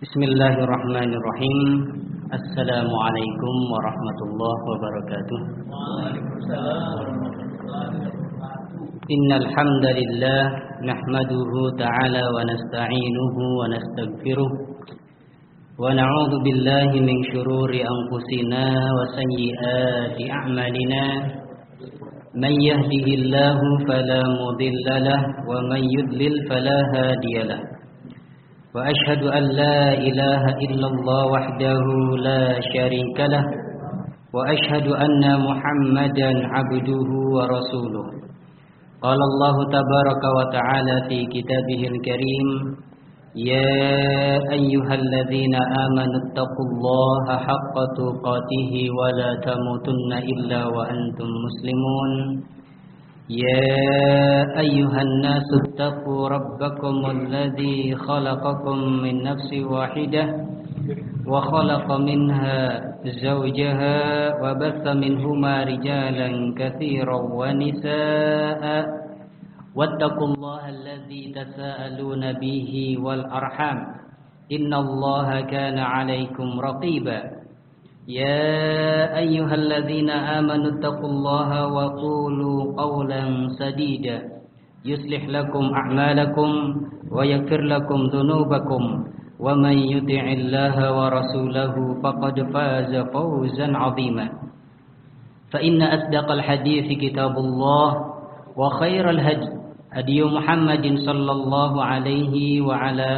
Bismillahirrahmanirrahim. Assalamualaikum warahmatullahi wabarakatuh. Innal hamdalillah nahmaduhu ta'ala wa nasta'inuhu wa nastaghfiruh wa na'udzu billahi min shururi anfusina wa sayyiati a'malina. Man yahdihillahu fala mudilla lahu wa man yudlil fala hadiya lahu. وأشهد أن لا إله إلا الله وحده لا شريك له وأشهد أن محمدا عبده ورسوله. قال الله تبارك وتعالى في كتابه الكريم: يا أيها الذين آمنوا اتقوا الله حق تقاته ولا تموتن إلا وأنتم مسلمون. يا أيها الناس اتقوا ربكم الذي خلقكم من نفس واحدة وخلق منها زوجها وبث منهما رجالا كثيرا ونساء واتقوا الله الذي تساءلون به والأرحام إن الله كان عليكم رقيبا. يا أيها الذين آمنوا اتقوا الله وقولوا قولا سديدا يصلح لكم أعمالكم ويغفر لكم ذنوبكم ومن يطع الله ورسوله فقد فاز فوزا عظيما. فإن أصدق الحديث كتاب الله وخير الهدي هدي محمد صلى الله عليه وعلى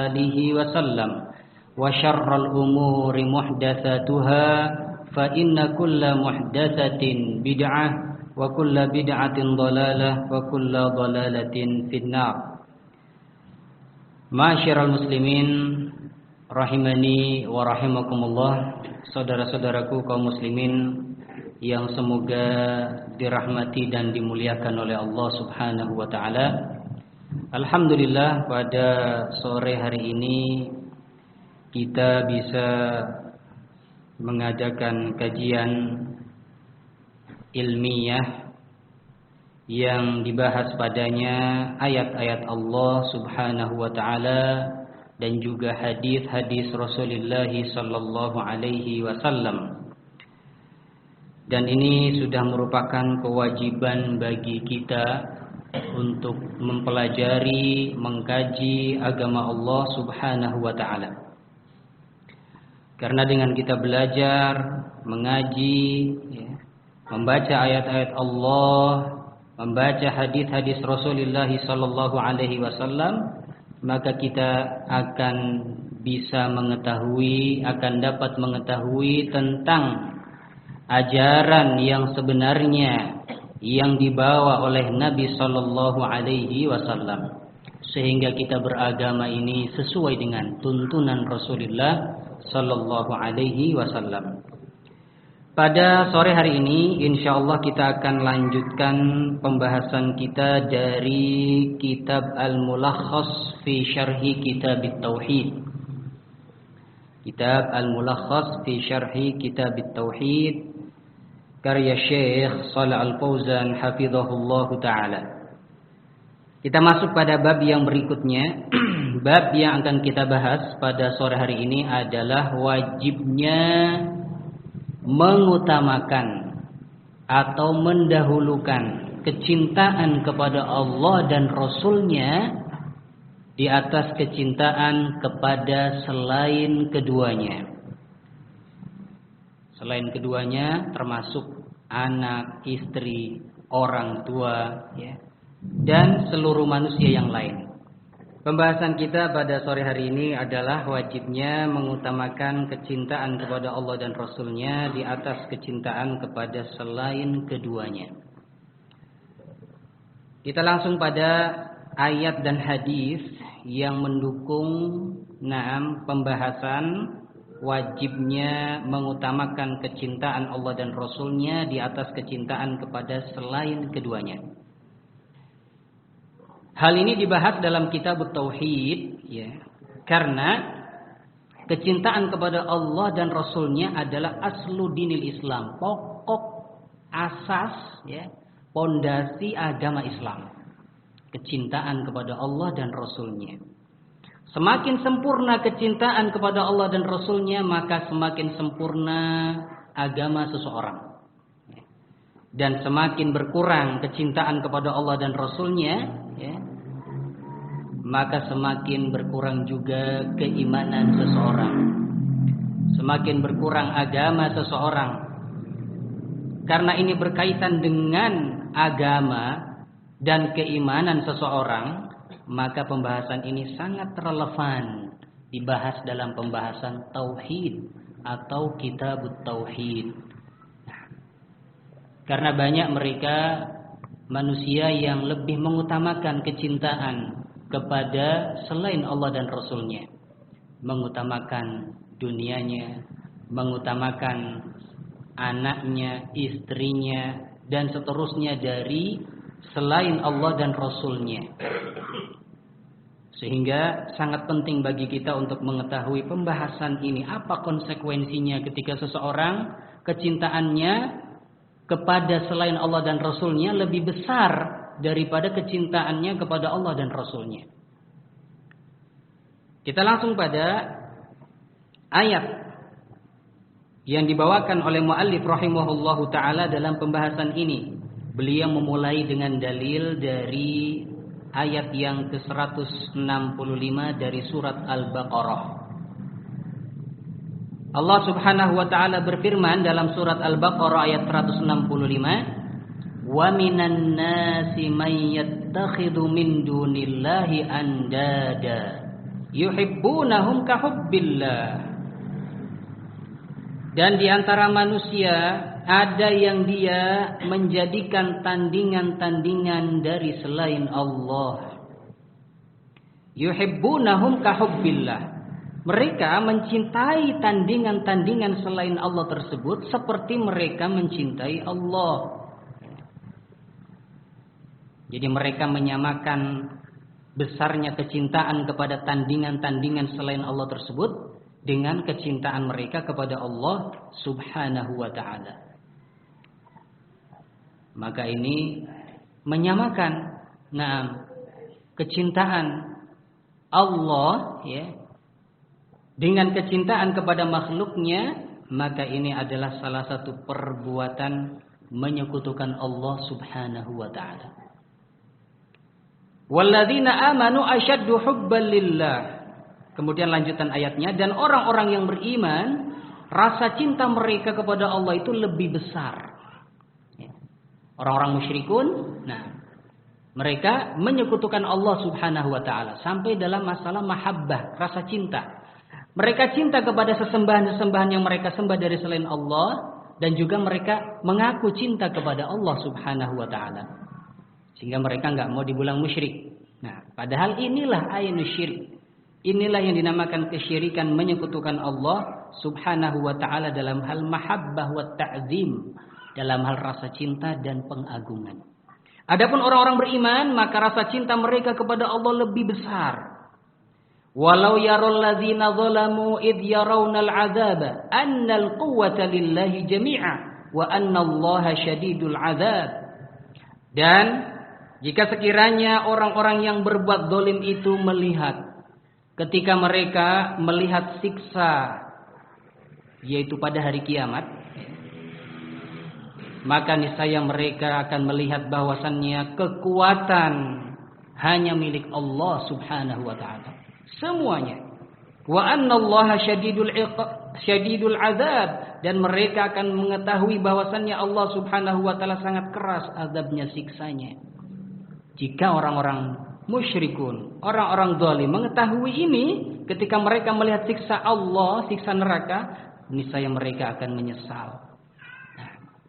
آله وسلم وشر الأمور محدثاتها فإن كل محدثة بدعة وكل بدعة ضلالة وكل ضلالة في النار. Ma'asyiral muslimin rahimani wa rahimakumullah, saudara-saudaraku kaum muslimin yang semoga dirahmati dan dimuliakan oleh Allah Subhanahu wa taala. Alhamdulillah, pada sore hari ini kita bisa mengadakan kajian ilmiah yang dibahas padanya ayat-ayat Allah Subhanahu wa taala dan juga hadis-hadis Rasulullah sallallahu alaihi wasallam. Dan ini sudah merupakan kewajiban bagi kita untuk mempelajari, mengkaji agama Allah Subhanahu wa taala. Karena dengan kita belajar, mengaji, membaca ayat-ayat Allah, membaca hadis-hadis Rasulullah sallallahu alaihi wasallam, maka kita akan bisa mengetahui, akan dapat mengetahui tentang ajaran yang sebenarnya yang dibawa oleh Nabi sallallahu alaihi wasallam, sehingga kita beragama ini sesuai dengan tuntunan Rasulullah sallallahu alaihi wasallam. Pada sore hari ini insyaallah kita akan lanjutkan pembahasan kita dari kitab Al-Mulakhas fi Syarhi Kitab At-Tauhid. Kitab Al-Mulakhas fi Syarhi Kitab At-Tauhid karya Syekh Shalih Al-Fauzan hafizahullahu taala. Kita masuk pada bab yang berikutnya. Bab yang akan kita bahas pada sore hari ini adalah wajibnya mengutamakan atau mendahulukan kecintaan kepada Allah dan Rasul-Nya di atas kecintaan kepada selain keduanya. Selain keduanya termasuk anak, istri, orang tua, dan seluruh manusia yang lain. Pembahasan kita pada sore hari ini adalah wajibnya mengutamakan kecintaan kepada Allah dan Rasul-Nya di atas kecintaan kepada selain keduanya. Kita langsung pada ayat dan hadis yang mendukung pembahasan wajibnya mengutamakan kecintaan Allah dan Rasul-Nya di atas kecintaan kepada selain keduanya. Hal ini dibahas dalam kitab Tauhid, karena kecintaan kepada Allah dan Rasul-Nya adalah aslu dinil Islam, pokok asas, pondasi agama Islam. Kecintaan kepada Allah dan Rasul-Nya. Semakin sempurna kecintaan kepada Allah dan Rasul-Nya, maka semakin sempurna agama seseorang. Dan semakin berkurang kecintaan kepada Allah dan Rasul-Nya, ya, maka semakin berkurang juga keimanan seseorang. Semakin berkurang agama seseorang. Karena ini berkaitan dengan agama dan keimanan seseorang, maka pembahasan ini sangat relevan dibahas dalam pembahasan tauhid atau kitabut tauhid. Karena banyak mereka manusia yang lebih mengutamakan kecintaan kepada selain Allah dan Rasul-Nya, mengutamakan dunianya, mengutamakan anaknya, istrinya, dan seterusnya dari selain Allah dan Rasul-Nya. Sehingga sangat penting bagi kita untuk mengetahui pembahasan ini. Apa konsekuensinya ketika seseorang kecintaannya kepada selain Allah dan Rasul-Nya lebih besar daripada kecintaannya kepada Allah dan Rasul-Nya. Kita langsung pada ayat yang dibawakan oleh muallif rahimahullahu ta'ala dalam pembahasan ini. Beliau memulai dengan dalil dari ayat yang ke-165 dari surat Al-Baqarah. Allah Subhanahu wa taala berfirman dalam surat Al-Baqarah ayat 165, "Wa minan nasi may yattakhidhu min dunillahi andada yuhibbunahum ka hubbillah." Dan di antara manusia ada yang dia menjadikan tandingan-tandingan dari selain Allah. Yuhibbunahum ka hubbillah. Mereka mencintai tandingan-tandingan selain Allah tersebut seperti mereka mencintai Allah. Jadi mereka menyamakan besarnya kecintaan kepada tandingan-tandingan selain Allah tersebut dengan kecintaan mereka kepada Allah Subhanahu wa ta'ala. Maka ini menyamakan kecintaan Allah, ya, dengan kecintaan kepada makhluknya, maka ini adalah salah satu perbuatan menyekutukan Allah Subhanahu wa ta'ala. Walladzina amanu asyaddu hubban lillah. Kemudian lanjutan ayatnya, dan orang-orang yang beriman, rasa cinta mereka kepada Allah itu lebih besar. Orang-orang musyrikun, mereka menyekutukan Allah Subhanahu wa ta'ala sampai dalam masalah mahabbah, rasa cinta. Mereka cinta kepada sesembahan-sesembahan yang mereka sembah dari selain Allah, dan juga mereka mengaku cinta kepada Allah Subhanahu wa ta'ala. Sehingga mereka enggak mau dibilang musyrik. Padahal inilah ainus syirik. Inilah yang dinamakan kesyirikan, menyekutukan Allah Subhanahu wa ta'ala dalam hal mahabbah wa ta'zim, dalam hal rasa cinta dan pengagungan. Adapun orang-orang beriman, maka rasa cinta mereka kepada Allah lebih besar. Walau yarul ladzina zalamu id yarawnal adzaba annal quwwata lillahi jami'a wa annallaha syadidul adzab. Dan jika sekiranya orang-orang yang berbuat zalim itu melihat, ketika mereka melihat siksa, yaitu pada hari kiamat, maka niscaya mereka akan melihat bahwasannya kekuatan hanya milik Allah Subhanahu wa ta'ala. Semuanya. Wa annallaha syadidul azab, dan mereka akan mengetahui bahwasannya Allah Subhanahu wa ta'ala sangat keras azabnya, siksanya. Jika orang-orang musyrikun, orang-orang zalim mengetahui ini, ketika mereka melihat siksa Allah, siksa neraka, niscaya mereka akan menyesal.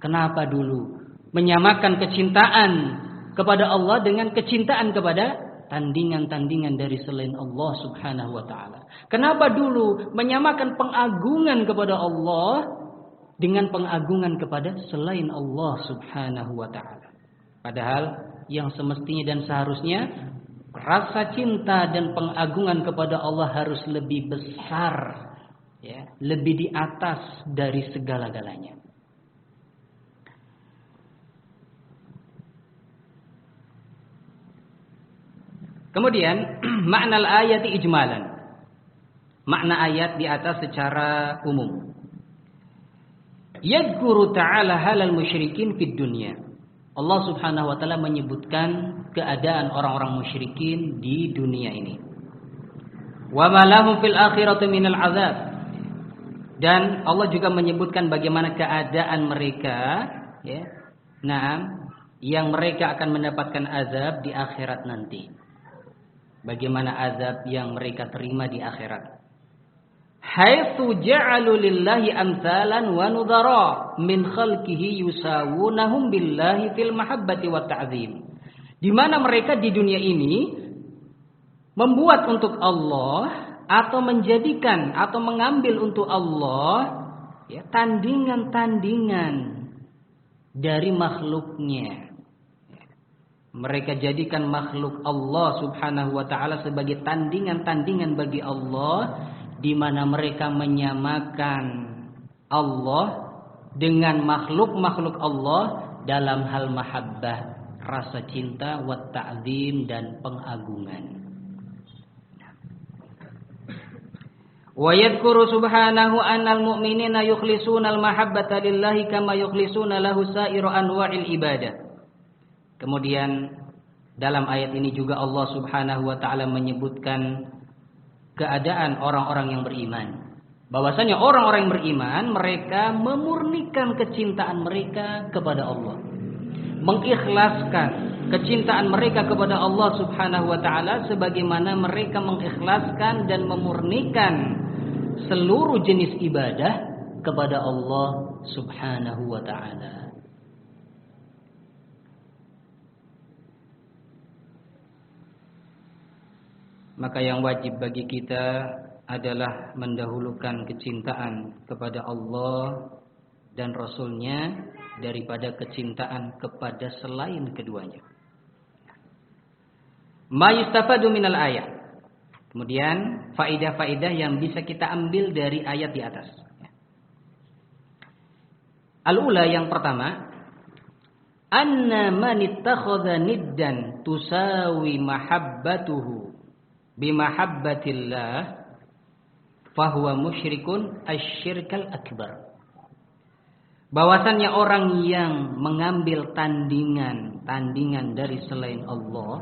Kenapa dulu menyamakan kecintaan kepada Allah dengan kecintaan kepada tandingan-tandingan dari selain Allah Subhanahu wa ta'ala? Kenapa dulu menyamakan pengagungan kepada Allah dengan pengagungan kepada selain Allah Subhanahu wa ta'ala? Padahal yang semestinya dan seharusnya rasa cinta dan pengagungan kepada Allah harus lebih besar, ya, lebih di atas dari segala-galanya. Kemudian makna ayat ijmalan. makna ayat di atas secara umum. Yadhkuru ta'ala halal musyrikin fid dunya. Allah Subhanahu wa taala menyebutkan keadaan orang-orang musyrikin di dunia ini. Wa ma lahum fil akhirati minal azab. Dan Allah juga menyebutkan bagaimana keadaan mereka, ya. Yang mereka akan mendapatkan azab di akhirat nanti. Bagaimana azab yang mereka terima di akhirat. Haitsu ja'alu lillahi amsalan wa nudhara min khalqihi yusawunahum billahi fil mahabbati wat ta'zim. Di mana mereka di dunia ini membuat untuk Allah atau menjadikan atau mengambil untuk Allah ya tandingan-tandingan dari makhluknya. Mereka jadikan makhluk Allah Subhanahu wa taala sebagai tandingan-tandingan bagi Allah, di mana mereka menyamakan Allah dengan makhluk-makhluk Allah dalam hal mahabbah, rasa cinta, wa ta'zim dan pengagungan. Wa yadhkuru subhanahu annal mu'minina yukhlisuna al-mahabbata lillahi kama yukhlisuna lahu sa'iru anwa'il ibadah. Kemudian dalam ayat ini juga Allah Subhanahu wa taala menyebutkan keadaan orang-orang yang beriman. Bahwasanya orang-orang yang beriman mereka memurnikan kecintaan mereka kepada Allah. Mengikhlaskan kecintaan mereka kepada Allah Subhanahu wa taala sebagaimana mereka mengikhlaskan dan memurnikan seluruh jenis ibadah kepada Allah Subhanahu wa taala. Maka yang wajib bagi kita adalah mendahulukan kecintaan kepada Allah dan Rasul-Nya daripada kecintaan kepada selain keduanya. Ma yustafadu minal ayat. Kemudian faidah-faidah yang bisa kita ambil dari ayat di atas. Al-ula yang pertama, anna man ittakhadha niddan tusawi mahabbatuhu bimahabbatillah fahuwa musyrikun asyirkal akbar. Bahwasannya orang yang mengambil tandingan dari selain Allah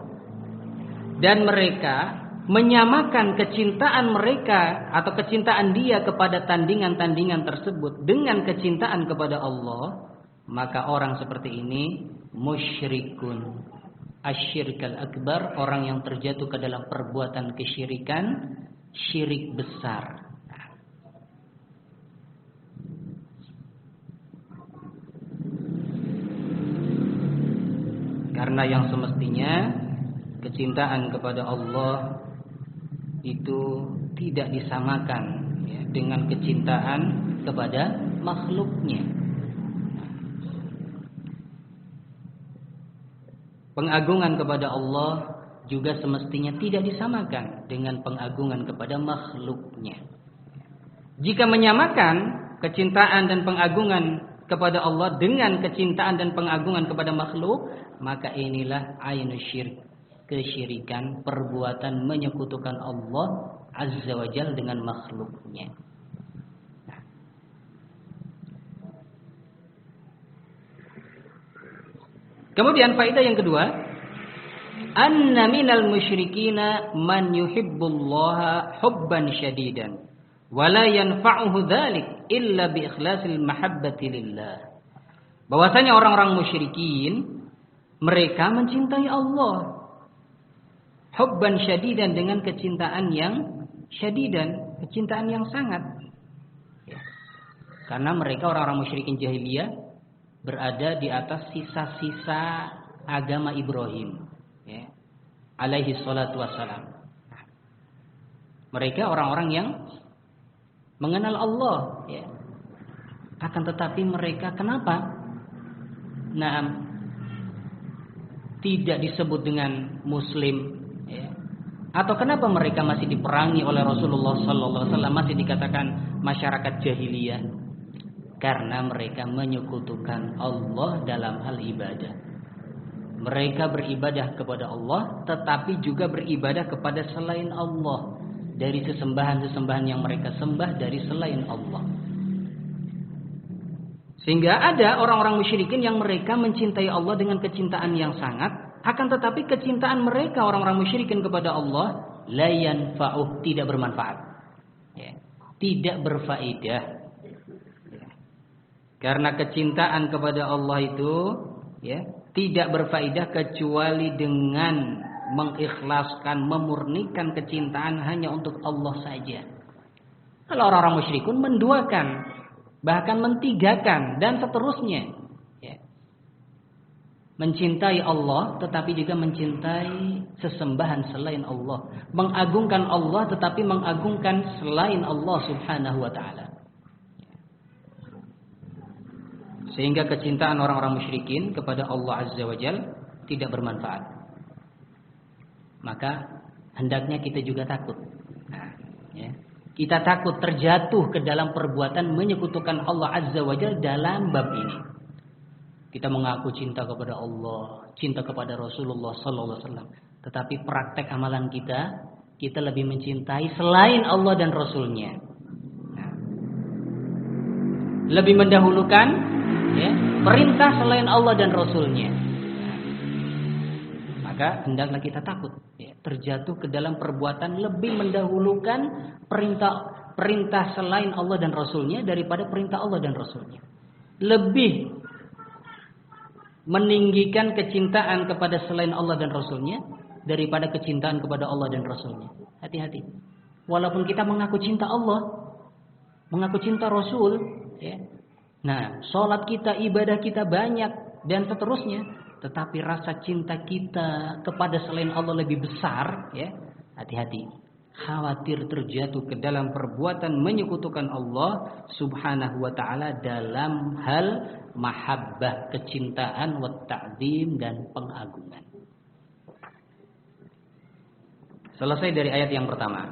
dan mereka menyamakan kecintaan mereka atau kecintaan dia kepada tandingan-tandingan tersebut dengan kecintaan kepada Allah, maka orang seperti ini musyrikun asyirkal akbar, orang yang terjatuh ke dalam perbuatan kesyirikan, syirik besar. Karena yang semestinya kecintaan kepada Allah itu tidak disamakan ya, dengan kecintaan kepada makhluknya. Pengagungan kepada Allah juga semestinya tidak disamakan dengan pengagungan kepada makhluknya. Jika menyamakan kecintaan dan pengagungan kepada Allah dengan kecintaan dan pengagungan kepada makhluk, maka inilah ainus syirk, kesyirikan, perbuatan menyekutukan Allah Azza wa Jalla dengan makhluknya. Kemudian faedah yang kedua, anna minal musyrikina man yuhibbullaha hubban syadidan wa la yanfa'uhu dzalik illa bi ikhlasil mahabbati lillah. Bahwasanya orang-orang musyrikin mereka mencintai Allah hubban syadidan dengan kecintaan yang syadidan, kecintaan yang sangat. Karena mereka orang-orang musyrikin jahiliyah berada di atas sisa-sisa agama Ibrahim ya, alaihi salatu wassalam. Mereka orang-orang yang mengenal Allah ya. Akan tetapi mereka kenapa tidak disebut dengan muslim ya. Atau kenapa mereka masih diperangi oleh Rasulullah sallallahu alaihi wasallam, masih dikatakan masyarakat jahiliyah? Karena mereka menyekutukan Allah dalam hal ibadah. Mereka beribadah kepada Allah, tetapi juga beribadah kepada selain Allah. dari sesembahan-sesembahan yang mereka sembah dari selain Allah. Sehingga ada orang-orang musyrikin yang mereka mencintai Allah dengan kecintaan yang sangat, akan tetapi kecintaan mereka orang-orang musyrikin kepada Allah la yanfa'uh, tidak bermanfaat. Ya, tidak berfaedah. Ya. Karena kecintaan kepada Allah itu ya, tidak berfaedah kecuali dengan mengikhlaskan, memurnikan kecintaan hanya untuk Allah saja. Kalau orang-orang musyrikun menduakan, bahkan mentigakan dan seterusnya, ya. Mencintai Allah tetapi juga mencintai sesembahan selain Allah, mengagungkan Allah tetapi mengagungkan selain Allah subhanahu wa ta'ala. Sehingga kecintaan orang-orang musyrikin kepada Allah azza wa jalla tidak bermanfaat. Maka hendaknya kita juga takut. Ya. Kita takut terjatuh ke dalam perbuatan menyekutukan Allah azza wa jalla dalam bab ini. Kita mengaku cinta kepada Allah, cinta kepada Rasulullah sallallahu alaihi wasallam, tetapi praktek amalan kita lebih mencintai selain Allah dan Rasulnya. Nah, lebih mendahulukan ya, perintah selain Allah dan Rasulnya. Nah, maka hendaklah kita takut ya, terjatuh ke dalam perbuatan lebih mendahulukan perintah selain Allah dan Rasulnya daripada perintah Allah dan Rasulnya. Lebih meninggikan kecintaan kepada selain Allah dan Rasulnya daripada kecintaan kepada Allah dan Rasulnya. Hati-hati. Walaupun kita mengaku cinta Allah, mengaku cinta Rasul, ya. Nah, sholat kita, ibadah kita banyak dan seterusnya, tetapi rasa cinta kita kepada selain Allah lebih besar, ya. Hati-hati. Khawatir terjatuh ke dalam perbuatan menyekutukan Allah subhanahu wa ta'ala dalam hal mahabbah, kecintaan, wa ta'zim, dan pengagungan. Selesai dari ayat yang pertama.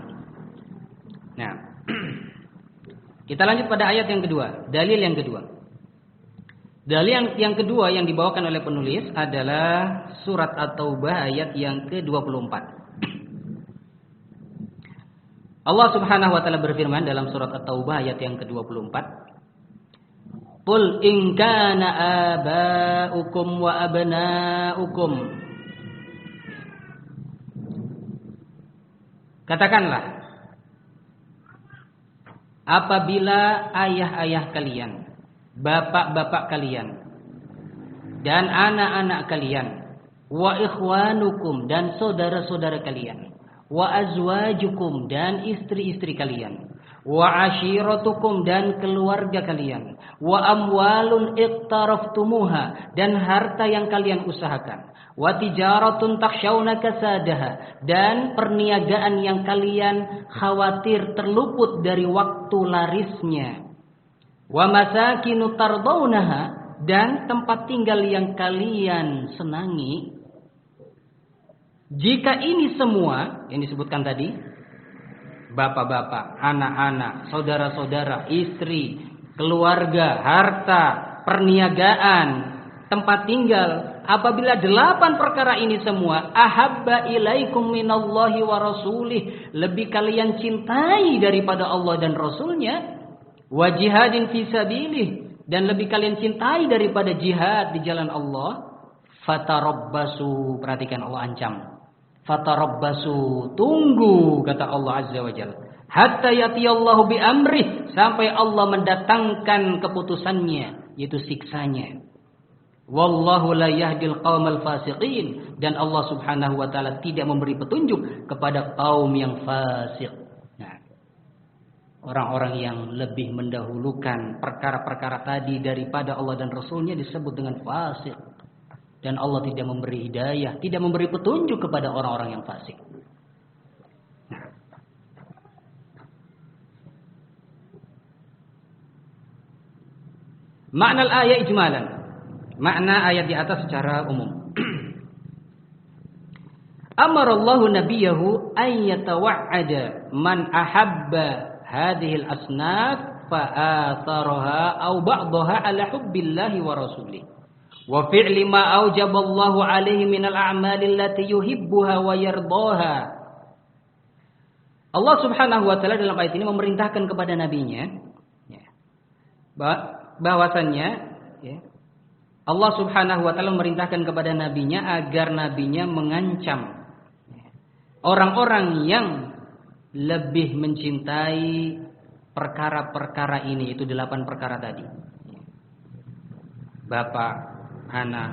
Nah, kita lanjut pada ayat yang kedua, dalil yang kedua. Dalil yang kedua yang dibawakan oleh penulis adalah surat At-Taubah ayat yang ke-24. Allah subhanahu wa ta'ala berfirman dalam surat At-Taubah ayat yang ke-24. Qul in kana aba'ukum wa abna'ukum. Katakanlah, apabila ayah-ayah kalian, bapak-bapak kalian, dan anak-anak kalian, wa ikhwanukum, dan saudara-saudara kalian, wa azwajukum, dan istri-istri kalian, wa ashiratukum, dan keluarga kalian, wa amwalun iqtaraftumuha, dan harta yang kalian usahakan, wa tijaratun takhshawna kasadaha, dan perniagaan yang kalian khawatir terluput dari waktu larisnya, wa masakinu tardawnaha, dan tempat tinggal yang kalian senangi. Jika ini semua yang disebutkan tadi, bapak-bapak, anak-anak, saudara-saudara, istri, keluarga, harta, perniagaan, tempat tinggal, apabila 8 perkara ini semua ahabba ilaikum minallahi wa rasulih, lebih kalian cintai daripada Allah dan Rasulnya, wa jihadin fi sabilih, dan lebih kalian cintai daripada jihad di jalan Allah, fatarabbasu, perhatikan Allah ancam, fatarabbasu, tunggu, kata Allah azza wa jalla, hatta yatiyallahu bi amrih, sampai Allah mendatangkan keputusannya, yaitu siksanya. Wallahu la yahdil qaumal fasiqin, dan Allah subhanahu wa ta'ala tidak memberi petunjuk kepada kaum yang fasik. Nah, orang-orang yang lebih mendahulukan perkara-perkara tadi daripada Allah dan Rasulnya disebut dengan fasik. Dan Allah tidak memberi hidayah, tidak memberi petunjuk kepada orang-orang yang fasik. Nah, makna ayat ijmalan, makna ayat di atas secara umum. Amarallahu nabiyahu an yatawa'ada man ahabba hadhil asnaf fa'atharaha aw ba'daha ala hubbillahi wa rasulih wa fi'li ma aujaballahu alaihi minal a'mali allati yuhibbuha wa yardaha. Allah Subhanahu wa taala dalam ayat ini memerintahkan kepada nabinya ya, bahwasannya ya, Allah Subhanahu wa taala memerintahkan kepada nabinya agar nabinya mengancam orang-orang yang lebih mencintai perkara-perkara ini, itu 8 perkara tadi. Bapak, anak,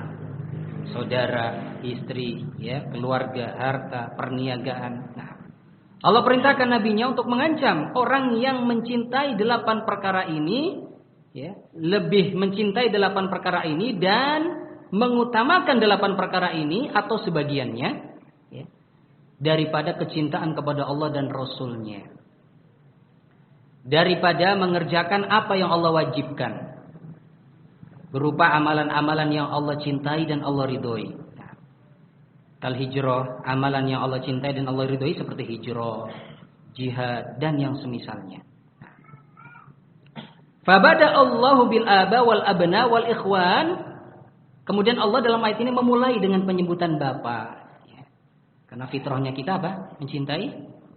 saudara, istri, ya, keluarga, harta, perniagaan. Nah, Allah perintahkan nabinya untuk mengancam orang yang mencintai 8 perkara ini, ya, lebih mencintai 8 perkara ini dan mengutamakan 8 perkara ini atau sebagiannya, ya, daripada kecintaan kepada Allah dan Rasul-Nya. Daripada mengerjakan apa yang Allah wajibkan. Berupa amalan-amalan yang Allah cintai dan Allah ridhoi. Kal hijrah, amalan yang Allah cintai dan Allah ridhoi seperti hijrah, jihad dan yang semisalnya. Fabada Allahu bil aba wal abna wal ikhwan. Kemudian Allah dalam ayat ini memulai dengan penyebutan bapak. Karena fitrahnya kita apa? Mencintai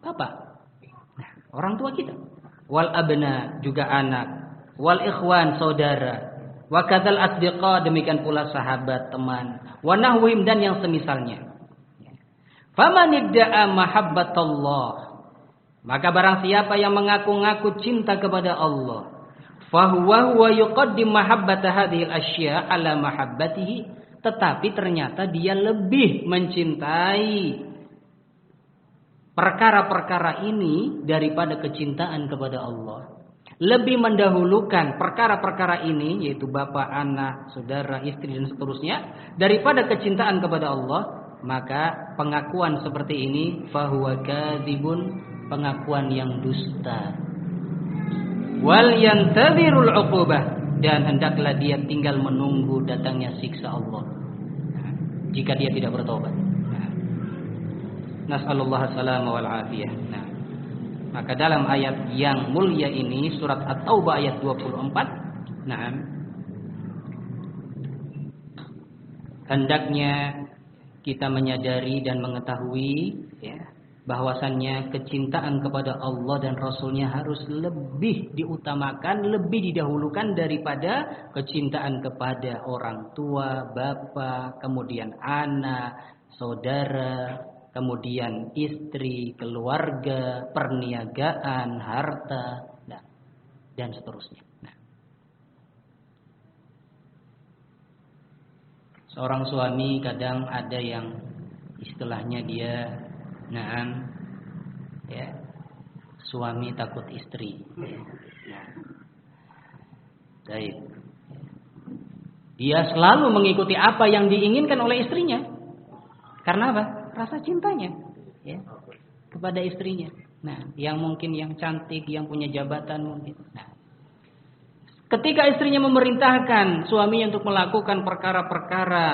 bapak. Nah, orang tua kita. Wal abna juga anak. Wal ikhwan saudara. Wa kadzal asdiqa demikian pula sahabat, teman. Wa nahwihim dan yang semisalnya. Faman idda'a mahabbatallah, maka barang siapa yang mengaku-ngaku cinta kepada Allah, fahuwa huwa yuqaddim mahabbata hadhil asya' ala mahabbatihi, tetapi ternyata dia lebih mencintai perkara-perkara ini daripada kecintaan kepada Allah. Lebih mendahulukan perkara-perkara ini, yaitu bapak, anak, saudara, istri dan seterusnya, daripada kecintaan kepada Allah. Maka pengakuan seperti ini fahuwa kadzibun, pengakuan yang dusta. Wal yantadhirul 'uqubah, dan hendaklah dia tinggal menunggu datangnya siksa Allah jika dia tidak bertobat. Nas'alullah as-salama wal afiyah. Nah, maka dalam ayat yang mulia ini, surat At-Taubah ayat 24, nah, hendaknya kita menyadari dan mengetahui, ya, bahwasannya kecintaan kepada Allah dan Rasul-Nya harus lebih diutamakan, lebih didahulukan daripada kecintaan kepada orang tua, bapak, kemudian anak, saudara, kemudian istri, keluarga, perniagaan, harta, dan seterusnya. Nah, seorang suami kadang ada yang istilahnya dia, ya, suami takut istri. Nah, baik. Dia selalu mengikuti apa yang diinginkan oleh istrinya. Karena apa? Rasa cintanya, ya, kepada istrinya. Nah, yang mungkin yang cantik, yang punya jabatan mungkin. Nah, ketika istrinya memerintahkan suaminya untuk melakukan perkara-perkara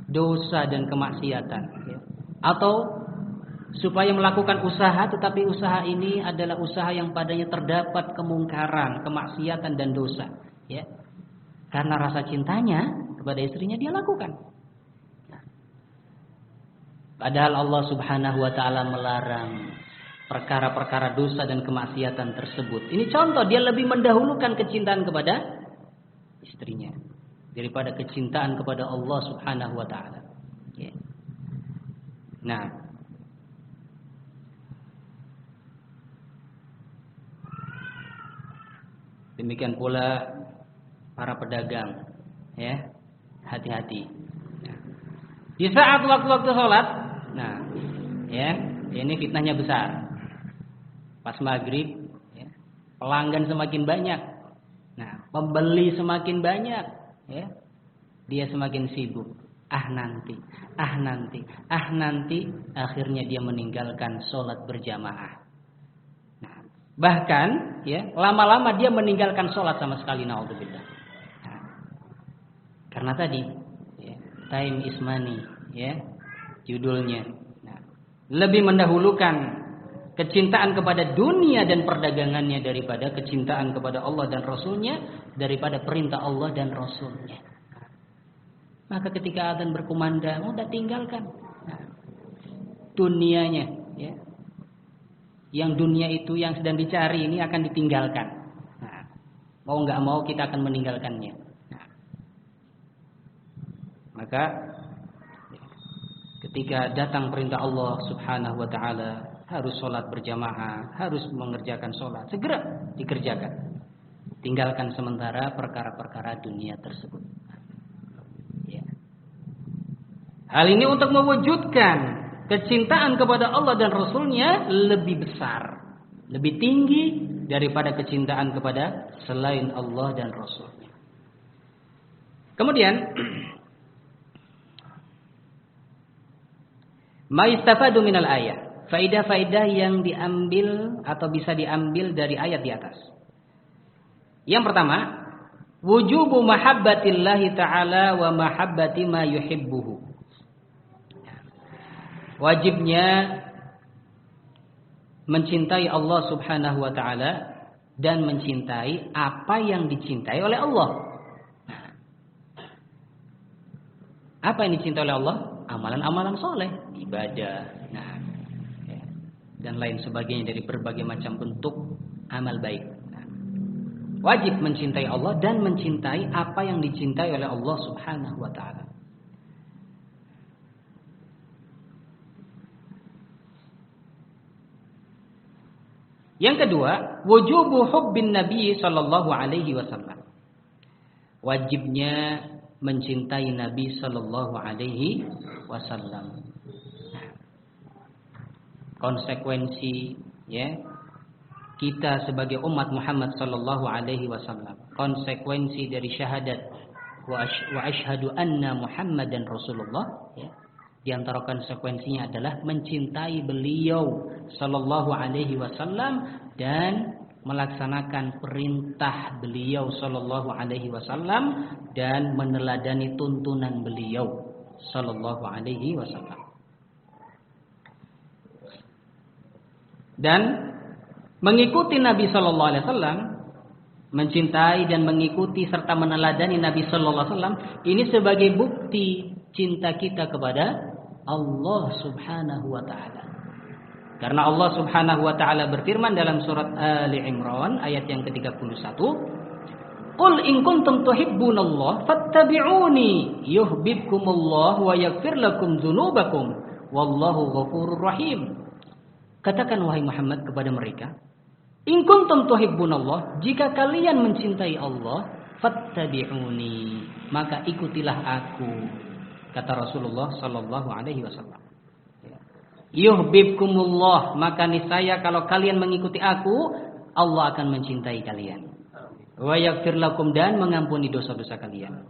dosa dan kemaksiatan, ya, atau supaya melakukan usaha, tetapi usaha ini adalah usaha yang padanya terdapat kemungkaran, kemaksiatan dan dosa, ya, karena rasa cintanya kepada istrinya dia lakukan. Padahal Allah Subhanahu wa taala melarang perkara-perkara dosa dan kemaksiatan tersebut. Ini contoh, dia lebih mendahulukan kecintaan kepada istrinya daripada kecintaan kepada Allah Subhanahu wa taala. Ya. Nah, demikian pula para pedagang, ya, hati-hati. Di saat waktu-waktu sholat, nah, ya, ini fitnahnya besar. Pas maghrib, ya, pelanggan semakin banyak, nah, pembeli semakin banyak, ya, dia semakin sibuk. Nanti, akhirnya dia meninggalkan sholat berjamaah. Nah, bahkan, ya, lama-lama dia meninggalkan sholat sama sekali, naudzubillah. Nah, karena tadi, time is money, ya, judulnya. Nah, lebih mendahulukan kecintaan kepada dunia dan perdagangannya daripada kecintaan kepada Allah dan Rasul-Nya, daripada perintah Allah dan Rasul-Nya. Maka ketika adzan berkumandang, udah tinggalkan, nah, dunianya, ya, Yang dunia itu yang sedang dicari ini akan ditinggalkan. Nah, mau nggak mau kita akan meninggalkannya. Nah, maka ketika datang perintah Allah Subhanahu wa taala, harus sholat berjamaah, harus mengerjakan sholat, segera dikerjakan. Tinggalkan sementara perkara-perkara dunia tersebut. Ya. Hal ini untuk mewujudkan kecintaan kepada Allah dan Rasulnya lebih besar, lebih tinggi daripada kecintaan kepada selain Allah dan Rasulnya. Kemudian ma istafadu minal ayat, faidah-faidah yang diambil atau bisa diambil dari ayat di atas. Yang pertama, wujubu mahabbatillahi ta'ala wa mahabbati ma yuhibbuhu. Wajibnya mencintai Allah Subhanahu wa taala dan mencintai apa yang dicintai oleh Allah. Apa yang dicintai oleh Allah? Amalan-amalan soleh, ibadah, dan lain sebagainya dari berbagai macam bentuk amal baik. Wajib mencintai Allah dan mencintai apa yang dicintai oleh Allah Subhanahu wa taala. Yang kedua, wujubu hubbin Nabi sallallahu alaihi wasallam. Wajibnya mencintai Nabi sallallahu alaihi wasallam. Konsekuensi kita sebagai umat Muhammad sallallahu alaihi wasallam, konsekuensi dari syahadat wa asyhadu anna Muhammadan Rasulullah, di antara konsekuensinya adalah mencintai beliau sallallahu alaihi wasallam dan melaksanakan perintah beliau sallallahu alaihi wasallam dan meneladani tuntunan beliau sallallahu alaihi wasallam. Dan mengikuti Nabi sallallahu alaihi wasallam, mencintai dan mengikuti serta meneladani Nabi sallallahu alaihi wasallam ini sebagai bukti cinta kita kepada Allah Subhanahu wa taala. Karena Allah Subhanahu wa taala berfirman dalam surat Ali Imran ayat yang ke-31, "Qul in kuntum tuhibbunallaha fattabi'uni yuhibbukumullah wa yaghfir lakum dzunubakum wallahu ghafurur rahim." Katakan wahai Muhammad kepada mereka, in kuntum tuhibbunallah, jika kalian mencintai Allah, fattabi'uni, maka ikutilah aku, kata Rasulullah sallallahu alaihi wasallam. Yuhibbukumullah, maka niscaya kalau kalian mengikuti aku, Allah akan mencintai kalian. Wa yaghfir lakum, dan mengampuni dosa-dosa kalian.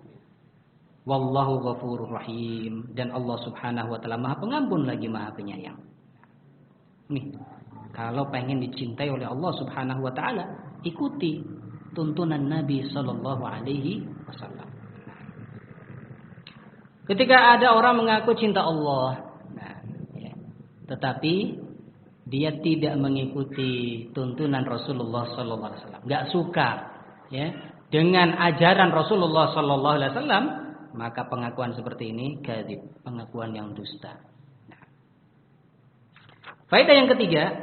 Wallahu ghafurur rahim, dan Allah Subhanahu wa taala Maha Pengampun lagi Maha Penyayang. Nih, kalau pengen dicintai oleh Allah Subhanahu wa taala, ikuti tuntunan Nabi sallallahu alaihi wasallam. Ketika ada orang mengaku cinta Allah, tetapi dia tidak mengikuti tuntunan Rasulullah sallallahu alaihi wasallam, enggak suka dengan ajaran Rasulullah sallallahu alaihi wasallam, maka pengakuan seperti ini kadzib, pengakuan yang dusta. Faedah yang ketiga,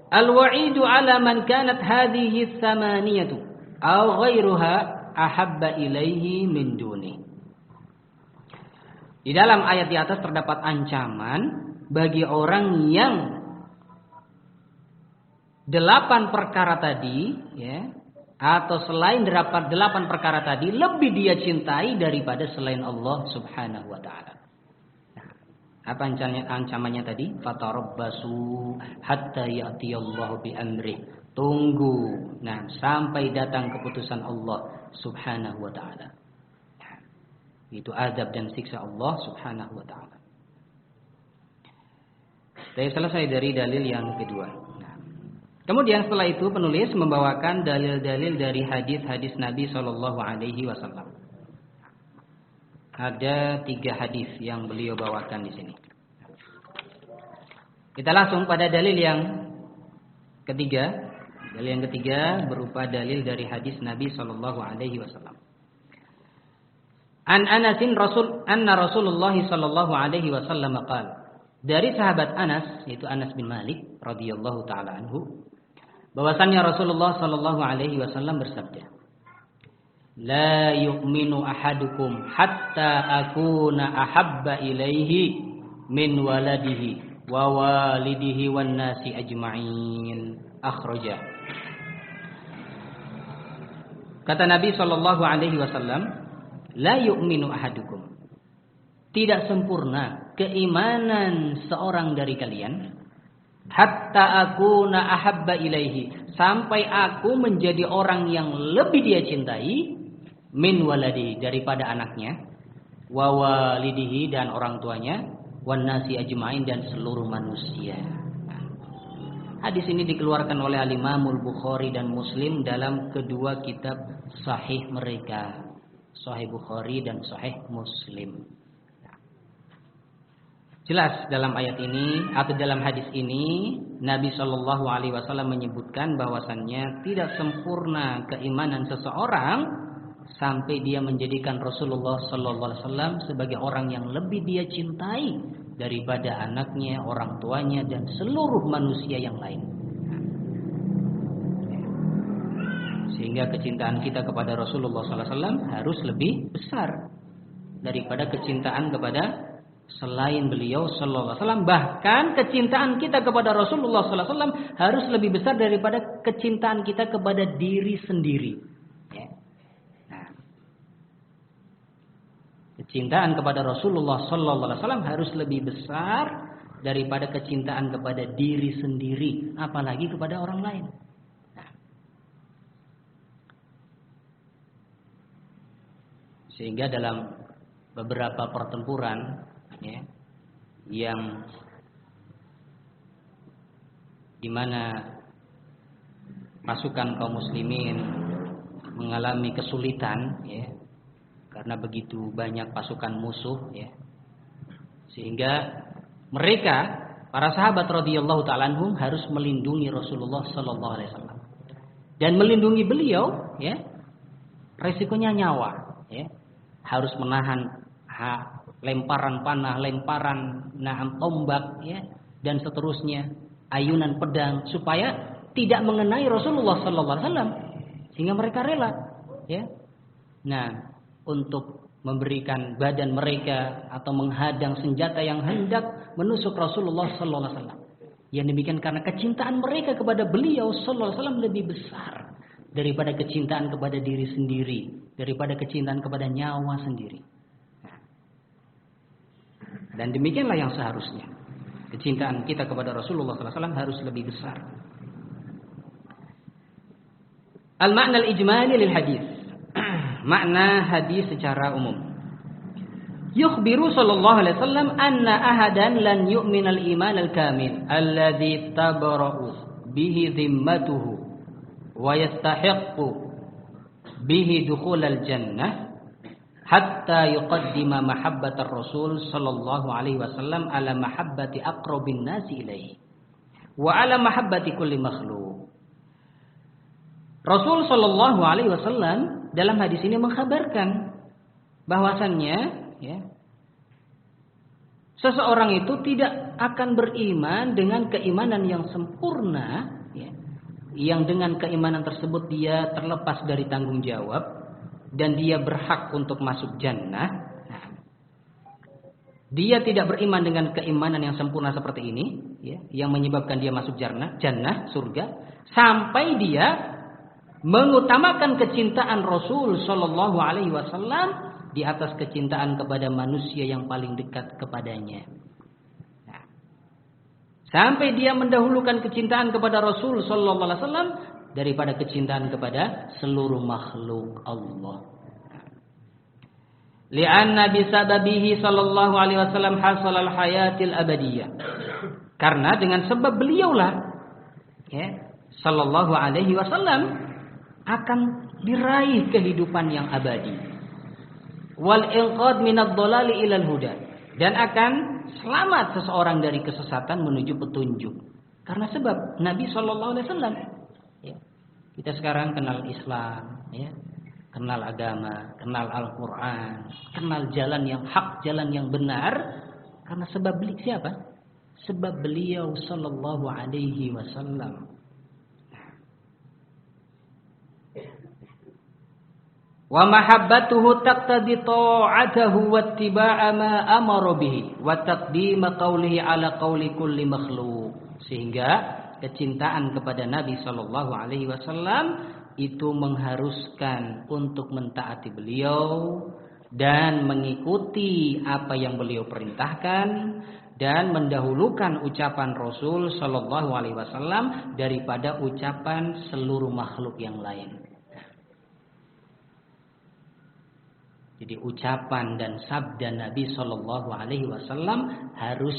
al-wa'idu 'ala man kanat hadhihi tsamaniyatu aw ghairuha ahabba ilaihi min duni. Di dalam ayat di atas terdapat ancaman bagi orang yang 8 perkara tadi, atau selain 8 perkara tadi lebih dia cintai daripada selain Allah Subhanahu wa taala. Apa ancamannya tadi? Fatarabbasu hatta ya'tiyallahu bi amrih. Tunggu, sampai datang keputusan Allah Subhanahu wa taala. Itu azab dan siksa Allah Subhanahu wa taala. Saya selesai dari dalil yang kedua. Kemudian setelah itu penulis membawakan dalil-dalil dari hadis-hadis Nabi sallallahu alaihi wasallam. Ada 3 hadis yang beliau bawakan di sini. Kita langsung pada dalil yang ketiga. Dalil yang ketiga berupa dalil dari hadis Nabi sallallahu alaihi wasallam. An Anasin anna Rasulullah sallallahu alaihi wasallam qala, dari sahabat Anas, yaitu Anas bin Malik radhiyallahu taala anhu, bahwasannya Rasulullah sallallahu alaihi wasallam bersabda, "La yu'minu ahadukum hatta akuna ahabba ilaihi min waladihi wa walidihi wan nasi ajma'in." Akhraja. Kata Nabi sallallahu alaihi wasallam, "La yu'minu ahadukum." Tidak sempurna keimanan seorang dari kalian hatta akuna ahabba ilaihi, sampai aku menjadi orang yang lebih dia cintai min waladihi, daripada anaknya, wa walidihi, dan orang tuanya, wan nasi ajmain, dan seluruh manusia. Hadis ini dikeluarkan oleh Al-Imamul Bukhari dan Muslim dalam kedua kitab sahih mereka, Sahih Bukhari dan Sahih Muslim. Jelas dalam ayat ini atau dalam hadis ini Nabi Shallallahu Alaihi Wasallam menyebutkan bahwasannya tidak sempurna keimanan seseorang sampai dia menjadikan Rasulullah Shallallahu Alaihi Wasallam sebagai orang yang lebih dia cintai daripada anaknya, orang tuanya, dan seluruh manusia yang lain. Sehingga kecintaan kita kepada Rasulullah Shallallahu Alaihi Wasallam harus lebih besar daripada kecintaan kepada selain beliau sallallahu alaihi wasallam. Bahkan kecintaan kita kepada Rasulullah sallallahu alaihi wasallam harus lebih besar daripada kecintaan kita kepada diri sendiri. Ya. Nah, kecintaan kepada Rasulullah sallallahu alaihi wasallam harus lebih besar daripada kecintaan kepada diri sendiri, apalagi kepada orang lain. Nah. Sehingga dalam beberapa pertempuran ya, yang dimana pasukan kaum muslimin mengalami kesulitan ya, karena begitu banyak pasukan musuh ya, sehingga mereka para sahabat radhiyallahu ta'ala anhum harus melindungi Rasulullah sallallahu alaihi wasallam, dan melindungi beliau ya, resikonya nyawa ya, harus menahan lemparan panah, lemparan tombak ya, dan seterusnya, ayunan pedang, supaya tidak mengenai Rasulullah sallallahu alaihi wasallam, sehingga mereka rela ya. Nah, untuk memberikan badan mereka atau menghadang senjata yang hendak menusuk Rasulullah sallallahu alaihi wasallam. Yang demikian karena kecintaan mereka kepada beliau sallallahu alaihi wasallam lebih besar daripada kecintaan kepada diri sendiri, daripada kecintaan kepada nyawa sendiri. Dan demikianlah yang seharusnya. Kecintaan kita kepada Rasulullah sallallahu alaihi wasallam harus lebih besar. Al-makna al-ijmali lil hadis. Makna hadis secara umum. Yukhbiru sallallahu alaihi wasallam anna ahadan lan yu'min al-iman al-kamil alladhi tabara'u bihi dhimmatuhu wa yastahiqqu bihi dukhul al-jannah hatta yuqaddima mahabbatar Rasul sallallahu alaihi wasallam ala mahabbati aqrabin nasi ilaihi wa ala mahabbati kulli makhluk. Rasul sallallahu alaihi wasallam dalam hadis ini mengkhabarkan bahwasannya ya, seseorang itu tidak akan beriman dengan keimanan yang sempurna ya, yang dengan keimanan tersebut dia terlepas dari tanggung jawab dan dia berhak untuk masuk jannah. Nah, dia tidak beriman dengan keimanan yang sempurna seperti ini ya, yang menyebabkan dia masuk jannah, surga, sampai dia mengutamakan kecintaan Rasul sallallahu alaihi wasallam di atas kecintaan kepada manusia yang paling dekat kepadanya. Nah, sampai dia mendahulukan kecintaan kepada Rasul sallallahu alaihi wasallam daripada kecintaan kepada seluruh makhluk Allah. Li'anna bisababihi sallallahu alaihi wasallam hasal al-hayatil abadiyah. Karena dengan sebab beliaulah ya, sallallahu alaihi wasallam akan diraih kehidupan yang abadi. Wal inqad minad dhalali ilal huda, dan akan selamat seseorang dari kesesatan menuju petunjuk. Karena sebab Nabi sallallahu alaihi wasallam ya. Kita sekarang kenal Islam ya, kenal agama, kenal Al-Quran, kenal jalan yang hak, jalan yang benar, karena sebab siapa? sebab beliau sallallahu alaihi wasallam wa mahabbatuhu taqtadi ta'atahu wattiba'a ma amara bihi wa taqdima qawlihi ala qawli kulli makhluk. Sehingga kecintaan kepada Nabi sallallahu alaihi wasallam itu mengharuskan untuk mentaati beliau dan mengikuti apa yang beliau perintahkan dan mendahulukan ucapan Rasul sallallahu alaihi wasallam daripada ucapan seluruh makhluk yang lain. Jadi ucapan dan sabda Nabi Shallallahu Alaihi Wasallam harus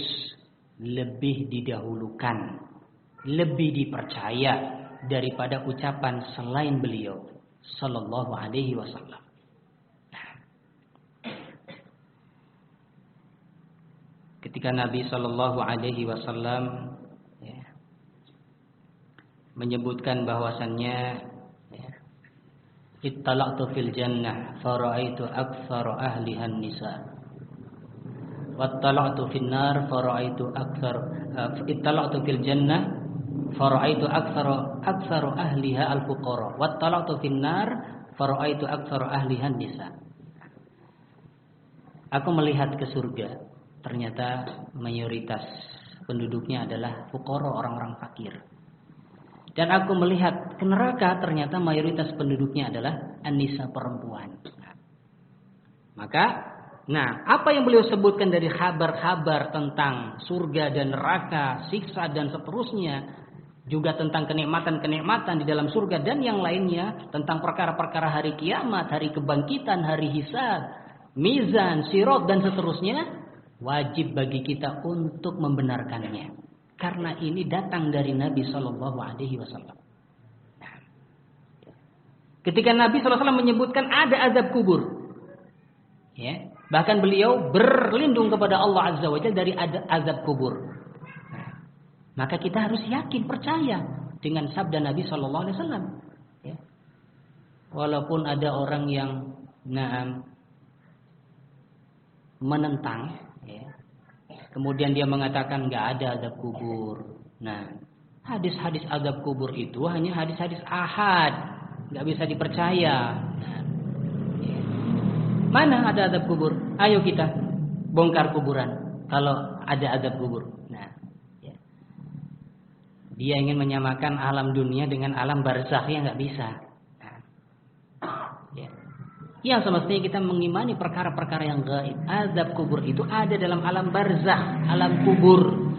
lebih didahulukan, lebih dipercaya daripada ucapan selain beliau Shallallahu Alaihi Wasallam. Ketika Nabi Shallallahu Alaihi Wasallam menyebutkan bahwasannya ittala'tu fil jannah fara'aitu aktsara ahliha nisa wattala'tu fin nar fara'aitu ittala'tu fil jannah fara'aitu aktsara ahliha al fuqara wattala'tu fin nar fara'aitu aktsara ahliha nisa. Aku melihat ke surga, ternyata mayoritas penduduknya adalah fuqara, orang-orang fakir. Dan aku melihat ke neraka, ternyata mayoritas penduduknya adalah an-nisa, perempuan. Maka, apa yang beliau sebutkan dari kabar-kabar tentang surga dan neraka, siksa dan seterusnya, juga tentang kenikmatan-kenikmatan di dalam surga dan yang lainnya, tentang perkara-perkara hari kiamat, hari kebangkitan, hari hisab, mizan, sirat dan seterusnya, wajib bagi kita untuk membenarkannya. Karena ini datang dari Nabi Shallallahu Alaihi Wasallam. Ketika Nabi SAW menyebutkan ada azab kubur, bahkan beliau berlindung kepada Allah Azza wa Jalla dari azab kubur. Maka kita harus yakin, percaya dengan sabda Nabi Shallallahu Alaihi Wasallam. Walaupun ada orang yang menentang. Kemudian dia mengatakan nggak ada azab kubur. Hadis-hadis azab kubur itu hanya hadis-hadis ahad, nggak bisa dipercaya. Mana ada azab kubur? Ayo kita bongkar kuburan. Kalau ada azab kubur. Dia ingin menyamakan alam dunia dengan alam barzakh, yang nggak bisa. Ya, semestinya kita mengimani perkara-perkara yang gaib. Azab kubur itu ada dalam alam barzakh, alam kubur.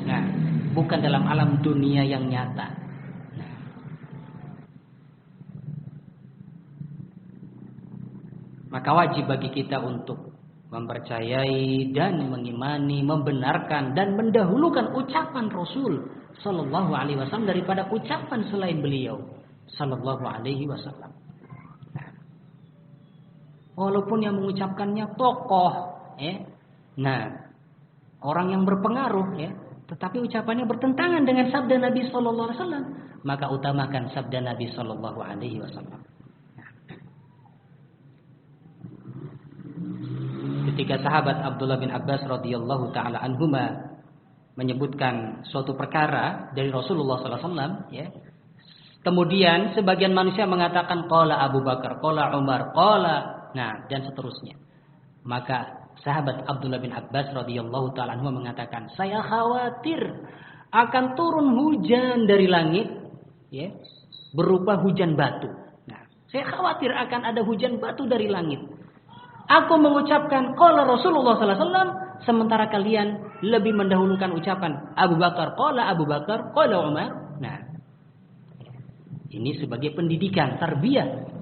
Bukan dalam alam dunia yang nyata. Maka wajib bagi kita untuk mempercayai dan mengimani, membenarkan dan mendahulukan ucapan Rasul Sallallahu Alaihi Wasallam daripada ucapan selain beliau Sallallahu Alaihi Wasallam. Walaupun yang mengucapkannya tokoh, orang yang berpengaruh, tetapi ucapannya bertentangan dengan sabda Nabi Sallallahu Alaihi Wasallam, maka utamakan sabda Nabi Sallallahu Alaihi Wasallam. Ketika sahabat Abdullah bin Abbas radhiyallahu taala anhuma menyebutkan suatu perkara dari Rasulullah Sallallahu Alaihi Wasallam, kemudian sebagian manusia mengatakan qala Abu Bakar, qala Umar, qala dan seterusnya. Maka sahabat Abdullah bin Abbas radhiyallahu taala anhu mengatakan, saya khawatir akan turun hujan dari langit, berupa hujan batu. Saya khawatir akan ada hujan batu dari langit. Aku mengucapkan qala Rasulullah sallallahu alaihi wasallam, sementara kalian lebih mendahulukan ucapan Abu Bakar, qala Umar. Ini sebagai pendidikan, tarbiyah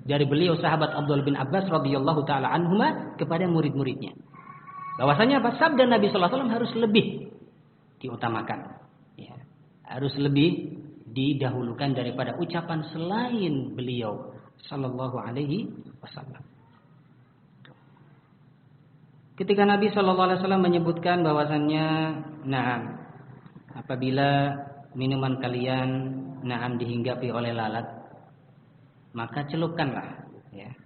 dari beliau sahabat Abdullah bin Abbas radhiyallahu taala anhuma kepada murid-muridnya. Bahwasanya sabda Nabi sallallahu alaihi wasallam harus lebih diutamakan. Harus lebih didahulukan daripada ucapan selain beliau sallallahu alaihi wasallam. Ketika Nabi sallallahu alaihi wasallam menyebutkan bahwasannya apabila minuman kalian dihinggapi oleh lalat, maka celupkanlah,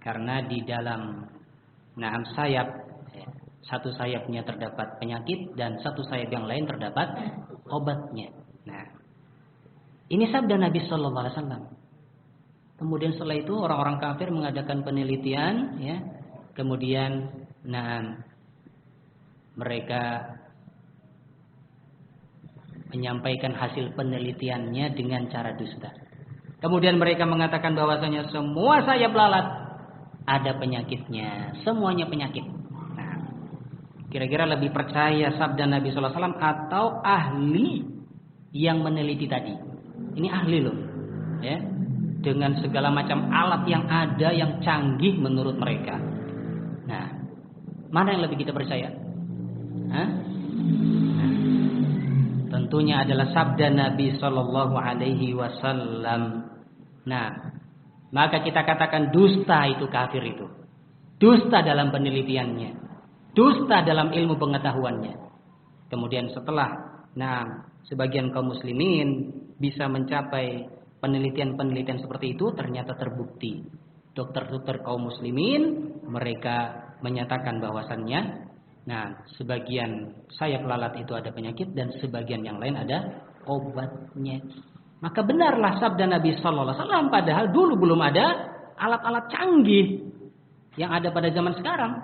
karena di dalam sayap Satu sayapnya terdapat penyakit dan satu sayap yang lain terdapat obatnya. Nah, ini sabda Nabi Sallallahu Alaihi Wasallam. Kemudian setelah itu orang-orang kafir mengadakan penelitian, ya. Kemudian, mereka menyampaikan hasil penelitiannya dengan cara dusta. Kemudian mereka mengatakan bahwasanya semua sayap lalat ada penyakitnya, semuanya penyakit. Nah, kira-kira lebih percaya sabda Nabi Sallallahu Alaihi Wasallam atau ahli yang meneliti tadi? Ini ahli loh, ya, dengan segala macam alat yang ada yang canggih menurut mereka. Nah, mana yang lebih kita percaya? Hah? Nah, tentunya adalah sabda Nabi Sallallahu Alaihi Wasallam. Nah, maka kita katakan dusta itu kafir itu. Dusta dalam penelitiannya. Dusta dalam ilmu pengetahuannya. Kemudian setelah sebagian kaum muslimin bisa mencapai penelitian-penelitian seperti itu, ternyata terbukti. Dokter-dokter kaum muslimin mereka menyatakan bahwasannya sebagian sayap lalat itu ada penyakit dan sebagian yang lain ada obatnya. Maka benarlah sabda Nabi Sallallahu Alaihi Wasallam, padahal dulu belum ada alat-alat canggih yang ada pada zaman sekarang.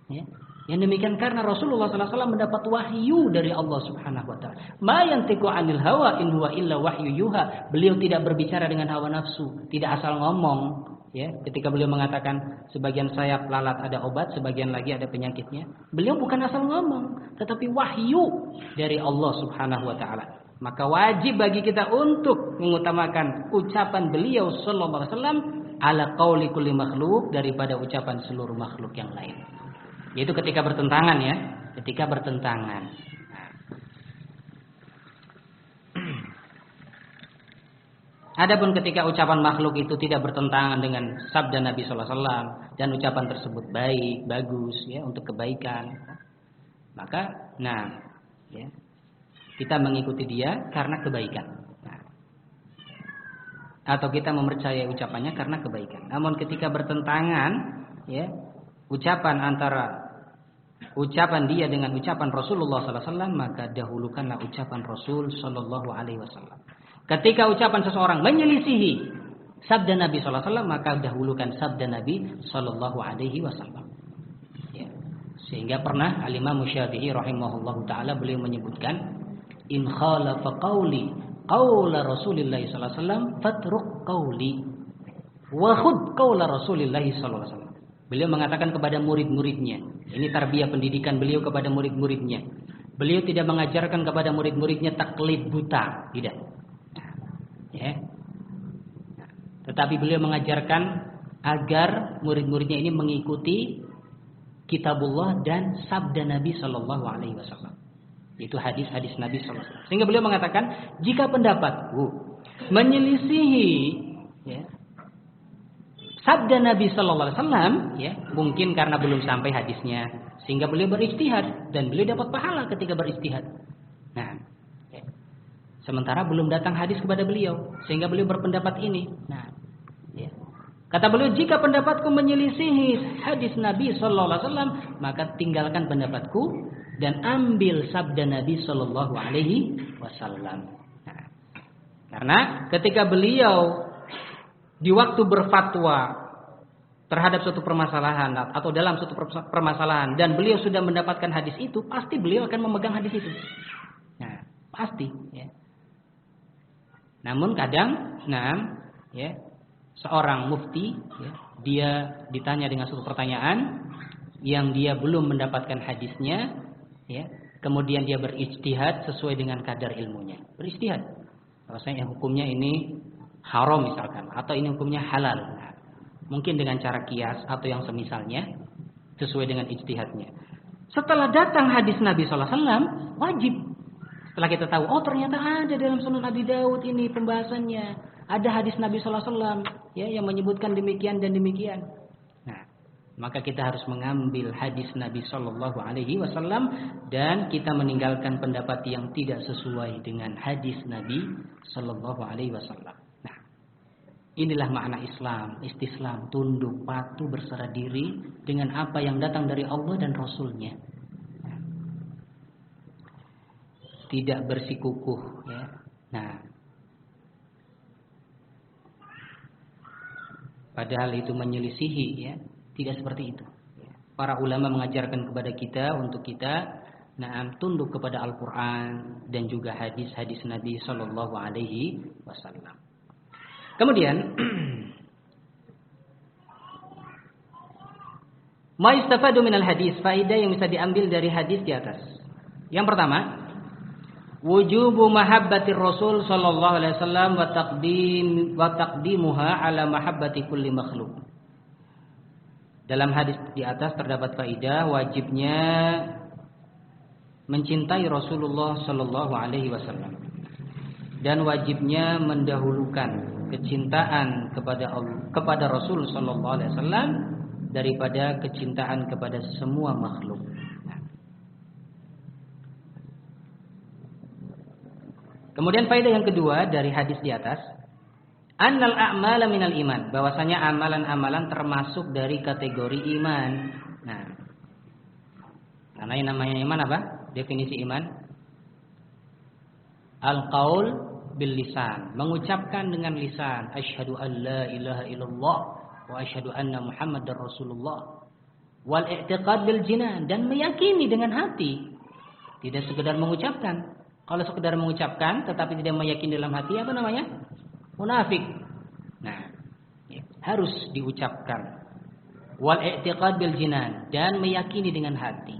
Ya. Yang demikian karena Rasulullah Sallallahu Alaihi Wasallam mendapat wahyu dari Allah Subhanahu Wa Taala. Ma yantiqu 'anil hawa in huwa illa wahyu yuha. Beliau tidak berbicara dengan hawa nafsu, tidak asal ngomong. Ya, ketika beliau mengatakan sebagian sayap lalat ada obat, sebagian lagi ada penyakitnya, beliau bukan asal ngomong, tetapi wahyu dari Allah Subhanahu Wa Taala. Maka wajib bagi kita untuk mengutamakan ucapan beliau Sallallahu Alaihi Wasallam ala qauli kulli makhluk daripada ucapan seluruh makhluk yang lain. Yaitu ketika bertentangan, ya, ketika bertentangan. Adapun ketika ucapan makhluk itu tidak bertentangan dengan sabda Nabi Sallallahu Alaihi Wasallam dan ucapan tersebut baik, bagus, ya, untuk kebaikan, maka, ya, kita mengikuti dia karena kebaikan. Atau kita mempercayai ucapannya karena kebaikan. Namun ketika bertentangan, ya, ucapan antara ucapan dia dengan ucapan Rasulullah Sallallahu Alaihi Wasallam, maka dahulukanlah ucapan Rasul Sallallahu Alaihi Wasallam. Ketika ucapan seseorang menyelisihi sabda Nabi Sallallahu Alaihi Wasallam, maka dahulukan sabda Nabi Sallallahu Alaihi Wasallam. Ya. Sehingga pernah Al-Imam Syafi'i rahimahullahu taala beliau menyebutkan, in khalafa qawli qawla Rasulillah sallallahu alaihi wasallam fatruk qawli wa khudh qawla Rasulillah sallallahu alaihi wasallam. Beliau mengatakan kepada murid-muridnya, ini tarbiyah pendidikan beliau kepada murid-muridnya. Beliau tidak mengajarkan kepada murid-muridnya taklid buta, tidak. Ya. Tetapi beliau mengajarkan agar murid-muridnya ini mengikuti kitabullah dan sabda Nabi sallallahu alaihi wasallam. Itu hadis-hadis Nabi sallallahu alaihi wasallam. Sehingga beliau mengatakan, jika pendapatku menyelisihi, ya, sabda Nabi sallallahu alaihi wasallam, ya, mungkin karena belum sampai hadisnya, sehingga beliau berijtihad dan beliau dapat pahala ketika berijtihad. Nah, ya. Sementara belum datang hadis kepada beliau, sehingga beliau berpendapat ini. Nah, ya. Kata beliau, jika pendapatku menyelisihi hadis Nabi sallallahu alaihi wasallam, maka tinggalkan pendapatku dan ambil sabda Nabi Sallallahu Alaihi Wasallam. Nah, karena ketika beliau di waktu berfatwa terhadap suatu permasalahan atau dalam suatu permasalahan dan beliau sudah mendapatkan hadis itu, pasti beliau akan memegang hadis itu. Nah, pasti. Ya. Namun kadang, ya, seorang mufti, ya, dia ditanya dengan suatu pertanyaan yang dia belum mendapatkan hadisnya. Ya, kemudian dia berijtihad sesuai dengan kadar ilmunya. Berijtihad. Rasanya hukumnya ini haram misalkan, atau ini hukumnya halal. Nah, mungkin dengan cara kias atau yang semisalnya sesuai dengan ijtihadnya. Setelah datang hadis Nabi sallallahu alaihi wasallam, wajib. Setelah kita tahu, oh ternyata ada dalam Sunan Abi Daud ini pembahasannya. Ada hadis Nabi sallallahu alaihi wasallam, ya, yang menyebutkan demikian dan demikian. Maka kita harus mengambil hadis Nabi Sallallahu Alaihi Wasallam dan kita meninggalkan pendapat yang tidak sesuai dengan hadis Nabi Sallallahu Alaihi Wasallam. Nah, inilah makna Islam, istislam, tunduk, patuh, berserah diri dengan apa yang datang dari Allah dan Rasulnya. tidak bersikukuh, ya. Nah, padahal itu menyelisihi, ya. Tidak seperti itu. Para ulama mengajarkan kepada kita untuk kita tunduk kepada Al-Quran dan juga hadis-hadis Nabi Sallallahu Alaihi Wasallam. Kemudian, ma yustafadu minal hadis, faedah yang bisa diambil dari hadis di atas. Yang pertama, wujubu mahabbatir Rasul sallallahu alaihi wasallam wa taqdimuha ala mahabbati kulli makhluk. Dalam hadis di atas terdapat faedah wajibnya mencintai Rasulullah sallallahu alaihi wasallam dan wajibnya mendahulukan kecintaan kepada Rasul sallallahu alaihi wasallam daripada kecintaan kepada semua makhluk. Kemudian faedah yang kedua dari hadis di atas, annal a'mala minal iman, bahwasanya amalan-amalan termasuk dari kategori iman. Nah, karena yang namanya iman apa? Definisi iman, al-qaul bil lisan, mengucapkan dengan lisan, asyhadu an la ilaha illallah wa asyhadu anna muhammadar rasulullah, wal i'tiqad bil jinan, dan meyakini dengan hati, tidak sekedar mengucapkan. Kalau sekedar mengucapkan tetapi tidak meyakini dalam hati, apa namanya? Munafik. Nah, harus diucapkan. Wal i'tiqad bil jinan, dan meyakini dengan hati.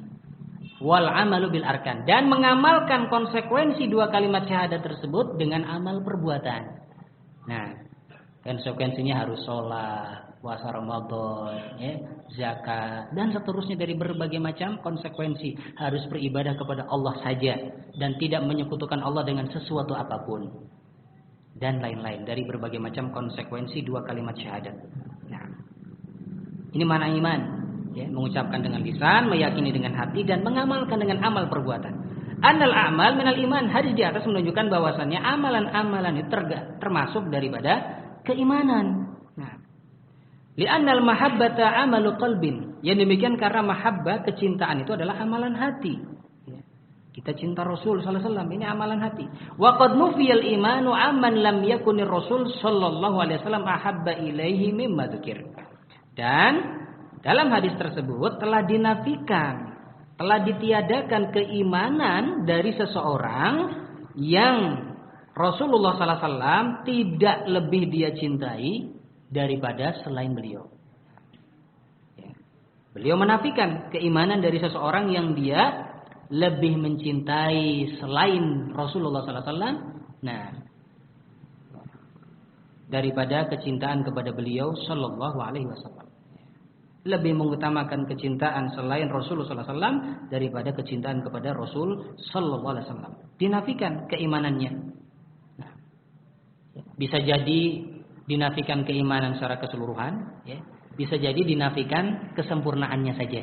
Wal amalu bil arkan, dan mengamalkan konsekuensi dua kalimat syahadat tersebut dengan amal perbuatan. Nah, konsekuensinya harus sholat, puasa Ramadan, ya, zakat, dan seterusnya dari berbagai macam konsekuensi. Harus beribadah kepada Allah saja dan tidak menyekutukan Allah dengan sesuatu apapun, dan lain-lain dari berbagai macam konsekuensi dua kalimat syahadat. Nah, ini makna iman, ya, mengucapkan dengan lisan, meyakini dengan hati, dan mengamalkan dengan amal perbuatan. Annal a'mal minal iman, hadis di atas menunjukkan bahwasannya amalan-amalan itu termasuk daripada keimanan. Nah, li'annal mahabbata amalu qalbin. Yang demikian karena mahabbah, kecintaan itu adalah amalan hati. Kita cinta Rasul sallallahu alaihi wasallam, ini amalan hati. Wa qad nufiyal imanu amman lam yakunir Rasul sallallahu alaihi wasallam ahabba ilaihi mimma dzukir. Dan dalam hadis tersebut telah dinafikan, telah ditiadakan keimanan dari seseorang yang Rasulullah sallallahu alaihi wasallam tidak lebih dia cintai daripada selain beliau. Beliau menafikan keimanan dari seseorang yang dia lebih mencintai selain Rasulullah sallallahu alaihi wasallam, nah, daripada kecintaan kepada beliau sallallahu alaihi wasallam. Lebih mengutamakan kecintaan selain Rasulullah sallallahu alaihi wasallam daripada kecintaan kepada Rasul sallallahu alaihi wasallam. Dinafikan keimanannya. Nah, bisa jadi dinafikan keimanan secara keseluruhan, ya. Bisa jadi dinafikan kesempurnaannya saja.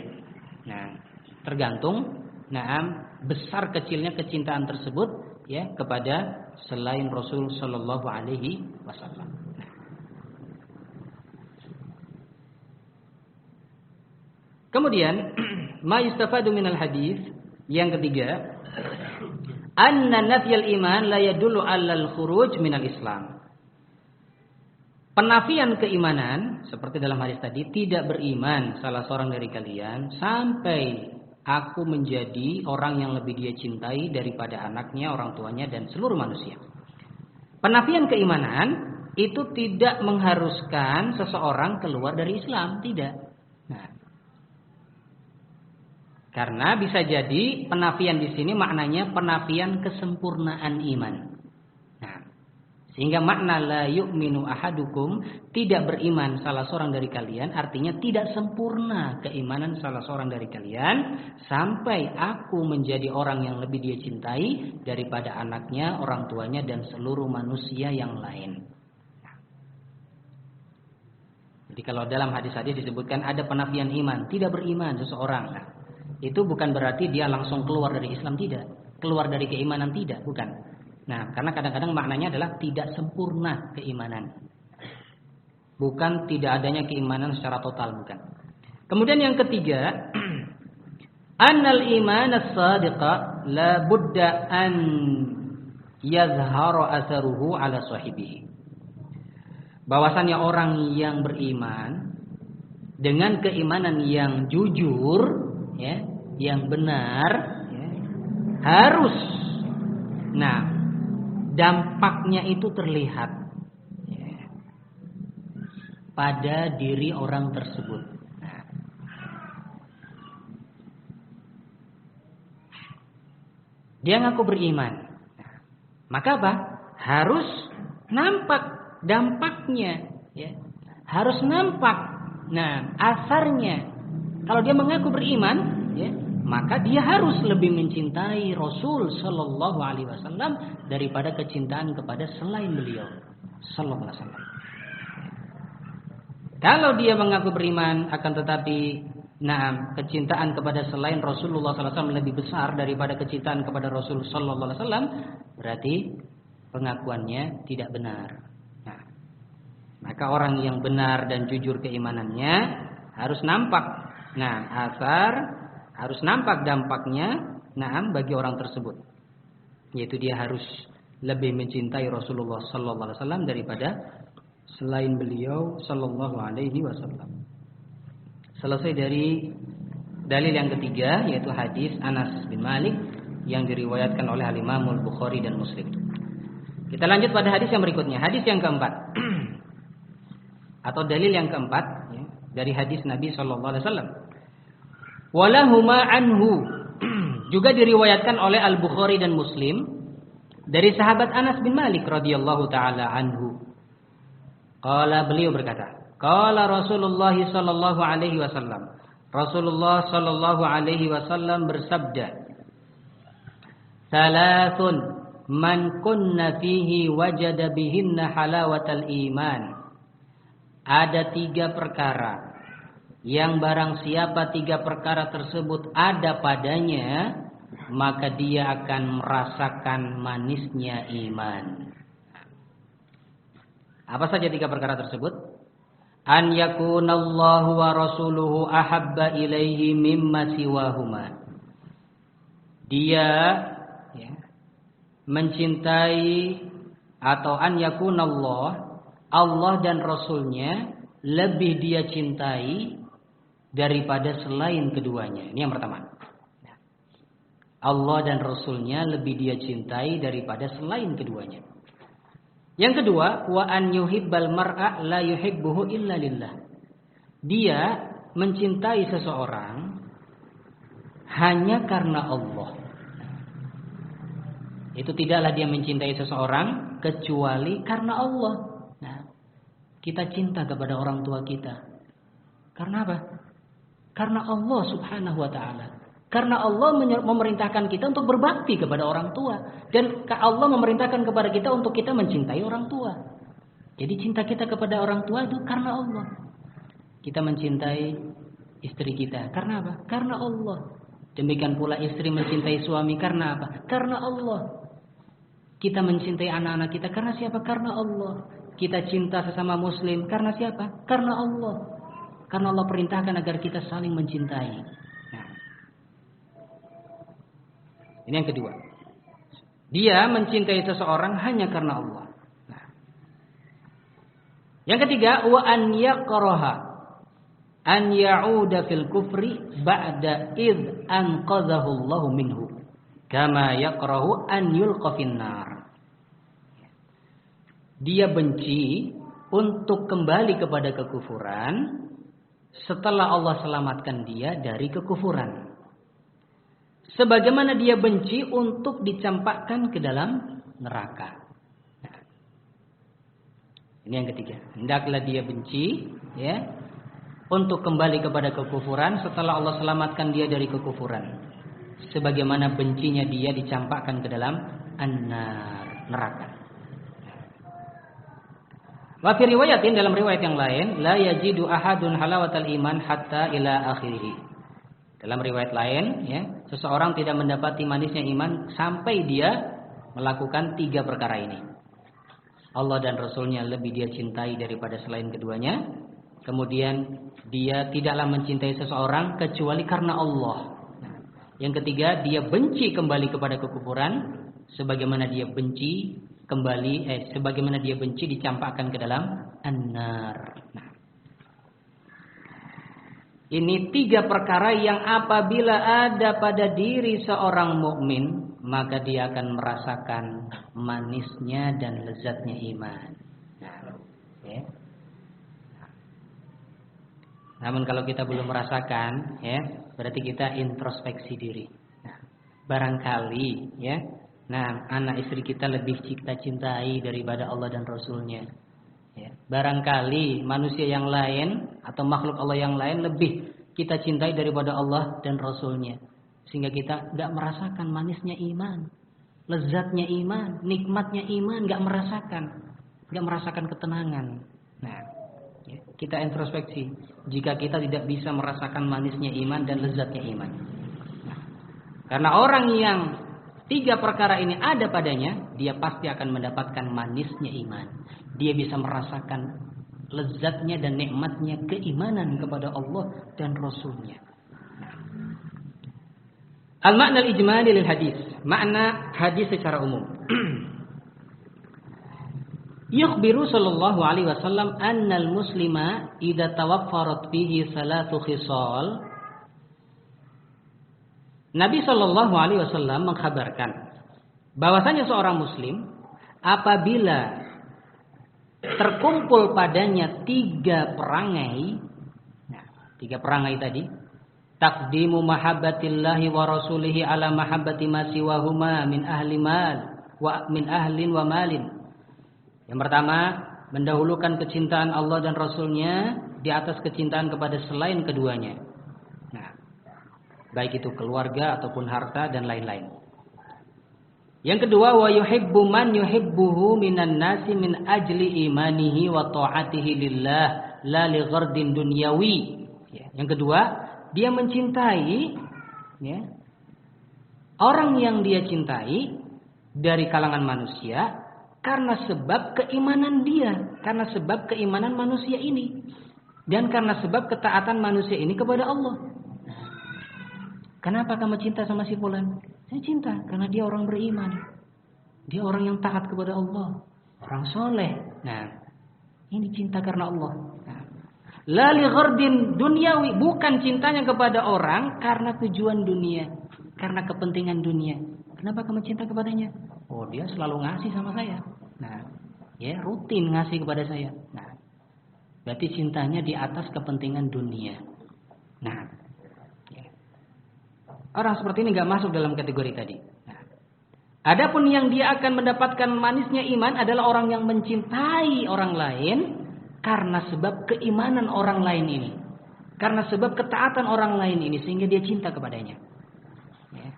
Nah, tergantung besar kecilnya kecintaan tersebut, ya, kepada selain Rasul sallallahu alaihi wasallam. Kemudian ma yustafadu minal hadis, yang ketiga, anna nafyal iman la yadullu 'alal khuruj minal Islam. Penafian keimanan seperti dalam hadis tadi, tidak beriman salah seorang dari kalian sampai aku menjadi orang yang lebih dia cintai daripada anaknya, orang tuanya, dan seluruh manusia. Penafian keimanan itu tidak mengharuskan seseorang keluar dari Islam, tidak. Nah, karena bisa jadi penafian di sini maknanya penafian kesempurnaan iman. Nah, sehingga makna la yu'minu ahadukum, tidak beriman salah seorang dari kalian, artinya tidak sempurna keimanan salah seorang dari kalian sampai aku menjadi orang yang lebih dia cintai daripada anaknya, orang tuanya, dan seluruh manusia yang lain. Jadi kalau dalam hadis-hadis disebutkan ada penafian iman, tidak beriman seseorang, nah, itu bukan berarti dia langsung keluar dari Islam, tidak. Keluar dari keimanan, tidak, bukan. Nah, karena kadang-kadang maknanya adalah tidak sempurna keimanan. Bukan tidak adanya keimanan secara total, bukan. Kemudian yang ketiga, Annal iman as-sadiqa la budda an yazhara atharuhu ala sahibihi. Bahwasannya orang yang beriman dengan keimanan yang jujur, ya, yang benar, ya, harus, nah, dampaknya itu terlihat, ya, pada diri orang tersebut. Nah, dia ngaku beriman, nah, maka apa? Harus nampak dampaknya, ya, harus nampak. Nah, asarnya, kalau dia mengaku beriman, ya, maka dia harus lebih mencintai Rasul Sallallahu Alaihi Wasallam daripada kecintaan kepada selain beliau Sallallahu Alaihi Wasallam. Kalau dia mengaku beriman, akan tetapi, nah, kecintaan kepada selain Rasulullah Sallallahu Alaihi Wasallam lebih besar daripada kecintaan kepada Rasul Sallallahu Alaihi Wasallam, berarti pengakuannya tidak benar. Maka orang yang benar dan jujur keimanannya harus nampak. Nah, asar harus nampak dampaknya, nah, bagi orang tersebut. Yaitu dia harus lebih mencintai Rasulullah sallallahu alaihi wasallam daripada selain beliau sallallahu alaihi wasallam. Selesai dari dalil yang ketiga, yaitu hadis Anas bin Malik yang diriwayatkan oleh Al-Imam Al-Bukhari dan Muslim. Kita lanjut pada hadis yang berikutnya, hadis yang keempat. Atau dalil yang keempat, ya, dari hadis Nabi Sallallahu Alaihi Wasallam. Walahuma anhu, juga diriwayatkan oleh Al Bukhari dan Muslim dari sahabat Anas bin Malik radhiyallahu taala anhu. Qala, beliau berkata, qala Rasulullah Sallallahu Alaihi Wasallam. Rasulullah Sallallahu Alaihi Wasallam bersabda, Salasun man kunna fihi wajada bihinna halawatal iman. Ada 3 perkara yang barang siapa 3 perkara tersebut ada padanya, maka dia akan merasakan manisnya iman. Apa saja 3 perkara tersebut? An yakunallahu wa rasuluhu ahabba ilaihi mimma siwahuma. Dia, ya, mencintai, atau an yakunallah, Allah dan Rasulnya lebih dia cintai daripada selain keduanya. Ini yang pertama. Allah dan Rasulnya lebih dia cintai daripada selain keduanya. Yang kedua, wa an yuhibbal mar'a la yuhibbuhu illa lillah. Dia mencintai seseorang hanya karena Allah. Itu tidaklah dia mencintai seseorang kecuali karena Allah. Kita cinta kepada orang tua kita. Karena apa? Karena Allah subhanahu wa ta'ala. Karena Allah memerintahkan kita untuk berbakti kepada orang tua. Dan Allah memerintahkan kepada kita untuk kita mencintai orang tua. Jadi cinta kita kepada orang tua itu karena Allah. Kita mencintai istri kita. Karena apa? Karena Allah. Demikian pula istri mencintai suami karena apa? Karena Allah. Kita mencintai anak-anak kita karena siapa? Karena Allah. Kita cinta sesama muslim karena siapa? Karena Allah. Karena Allah perintahkan agar kita saling mencintai. Nah, ini yang kedua. Dia mencintai seseorang hanya karena Allah. Nah, yang ketiga, wa an yaqraha an ya'uda fil kufri ba'da id anqadhahu Allah minhu kama yaqrahu an yulqa fin nar. Dia benci untuk kembali kepada kekufuran setelah Allah selamatkan dia dari kekufuran. Sebagaimana dia benci untuk dicampakkan ke dalam neraka. Nah, ini yang ketiga. Hendaklah dia benci, ya, untuk kembali kepada kekufuran setelah Allah selamatkan dia dari kekufuran. Sebagaimana bencinya dia dicampakkan ke dalam an-nar, neraka. Wa fi riwayatin, dalam riwayat yang lain, la yajidu ahadun halawatal iman hatta ila akhirih. Dalam riwayat lain, ya, seseorang tidak mendapati manisnya iman sampai dia melakukan 3 perkara ini. Allah dan Rasulnya lebih dia cintai daripada selain keduanya. Kemudian dia tidaklah mencintai seseorang kecuali karena Allah. Nah, Yang ketiga, dia benci kembali kepada kekufuran sebagaimana dia benci sebagaimana dia benci dicampakkan ke dalam an-nar. Nah, ini 3 perkara yang apabila ada pada diri seorang mukmin, maka dia akan merasakan manisnya dan lezatnya iman. Nah, ya. Namun kalau kita belum merasakan, ya, berarti kita introspeksi diri. Nah, barangkali, ya, nah, anak istri kita lebih kita cintai daripada Allah dan Rasulnya. Ya. Barangkali manusia yang lain atau makhluk Allah yang lain lebih kita cintai daripada Allah dan Rasulnya. Sehingga kita nggak merasakan manisnya iman, lezatnya iman, nikmatnya iman, nggak merasakan ketenangan. Nah, ya, kita introspeksi. Jika kita tidak bisa merasakan manisnya iman dan lezatnya iman. Nah, karena orang yang 3 perkara ini ada padanya, dia pasti akan mendapatkan manisnya iman. Dia bisa merasakan lezatnya dan nikmatnya keimanan kepada Allah dan Rasulnya. Al-makna al-ijmali lil hadis. Makna hadis secara umum. Yukhbiru sallallahu alaihi wasallam annal muslima idza tawaffarat fihi salatu khisal. Nabi sallallahu alaihi wasallam mengkhabarkan bahwasanya seorang muslim apabila terkumpul padanya 3 perangai. Nah, 3 perangai tadi. Taqdimu mahabbatillahi wa rasulihi ala mahabbati ma siwahuma min ahli mal wa min ahlin wa malin. Yang pertama, mendahulukan kecintaan Allah dan Rasulnya di atas kecintaan kepada selain keduanya. Nah, baik itu keluarga ataupun harta dan lain-lain. Yang kedua, wa yuhibbu man yuhibbuhu minan nasi min ajli imanihi wa ta'atihi lillah la li ghardin dunyawi. Yang kedua, dia mencintai, ya, orang yang dia cintai dari kalangan manusia karena sebab keimanan dia, karena sebab keimanan manusia ini, dan karena sebab ketaatan manusia ini kepada Allah. Kenapa kamu cinta sama si fulan? Saya cinta karena dia orang beriman, dia orang yang taat kepada Allah, orang soleh. Nah, ini cinta karena Allah. Nah, la li ghardin dunyawi, bukan cintanya kepada orang karena tujuan dunia, karena kepentingan dunia. Kenapa kamu cinta kepadanya? Oh, dia selalu ngasih sama saya. Nah, ya, rutin ngasih kepada saya. Nah, berarti cintanya di atas kepentingan dunia. Nah, ya, orang seperti ini nggak masuk dalam kategori tadi. Nah, adapun yang dia akan mendapatkan manisnya iman adalah orang yang mencintai orang lain karena sebab keimanan orang lain ini, karena sebab ketaatan orang lain ini, sehingga dia cinta kepadanya. Ya.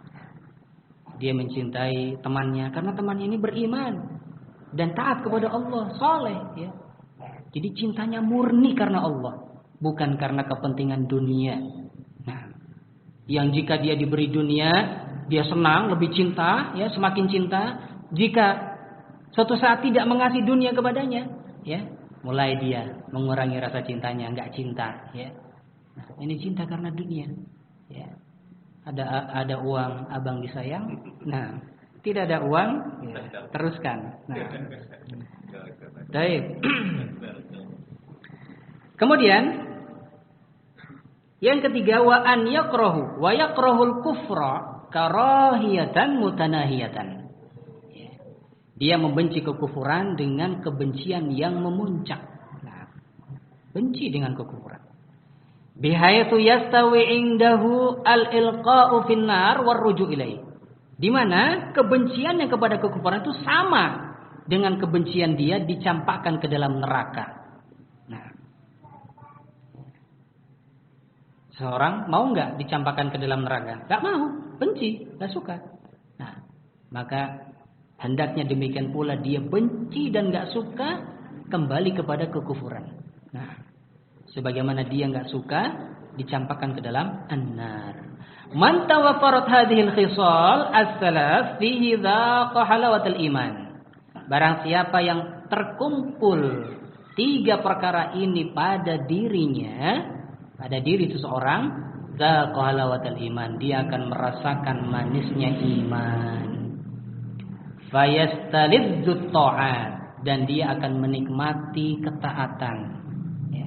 Dia mencintai temannya karena temannya ini beriman dan taat kepada Allah, soleh. Ya. Jadi cintanya murni karena Allah, bukan karena kepentingan dunia. Nah, yang jika dia diberi dunia, dia senang, lebih cinta, ya, semakin cinta. Jika suatu saat tidak mengasih dunia kepadanya, ya, mulai dia mengurangi rasa cintanya, enggak cinta, ya. Nah, ini cinta karena dunia, ya. Ada uang abang disayang. Nah, tidak ada uang, ya, teruskan. Nah, baik. Kemudian yang ketiga, wa an yakrahu wa yakrahul kufra karahiyatan mutanahiyatan. Dia membenci kekufuran dengan kebencian yang memuncak. Nah, benci dengan kekufuran. Bihayatu yastawi indahu al-ilqa'u finnar warruju ilaih. Di mana kebenciannya kepada kekufuran itu sama dengan kebencian dia dicampakkan ke dalam neraka. Nah, seorang mau nggak dicampakkan ke dalam neraka? Nggak mau, benci, nggak suka. Nah, maka hendaknya demikian pula dia benci dan nggak suka kembali kepada kekufuran. Nah, sebagaimana dia nggak suka dicampakkan ke dalam an-nar. Man tawaffarat hadhil khisal as-salas fihi dhaqa halawatul iman. Barang siapa yang terkumpul 3 perkara ini pada dirinya, pada diri seseorang, dzaqa halawatal iman, dia akan merasakan manisnya iman. Fayastalizzut ta'at, dan dia akan menikmati ketaatan. Ya.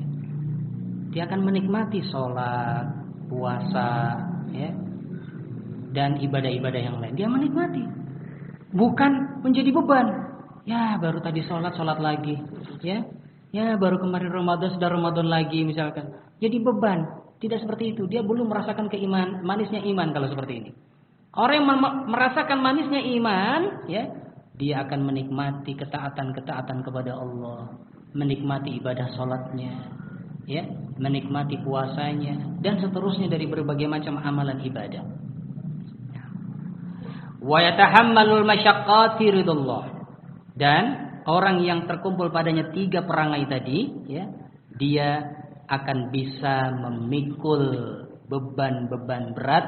Dia akan menikmati sholat, puasa, ya, dan ibadah-ibadah yang lain. Dia menikmati, bukan menjadi beban. Ya baru tadi sholat lagi, ya baru kemarin Ramadan sudah Ramadan lagi misalkan. Jadi beban. Tidak seperti itu. Dia belum merasakan manisnya iman kalau seperti ini. Orang yang merasakan manisnya iman, ya, dia akan menikmati ketaatan kepada Allah, menikmati ibadah sholatnya, ya, menikmati puasanya, dan seterusnya dari berbagai macam amalan ibadah. Wa yatahammalul masyaqqat fi ridullah. Dan orang yang terkumpul padanya 3 perangai tadi, ya, dia akan bisa memikul beban-beban berat,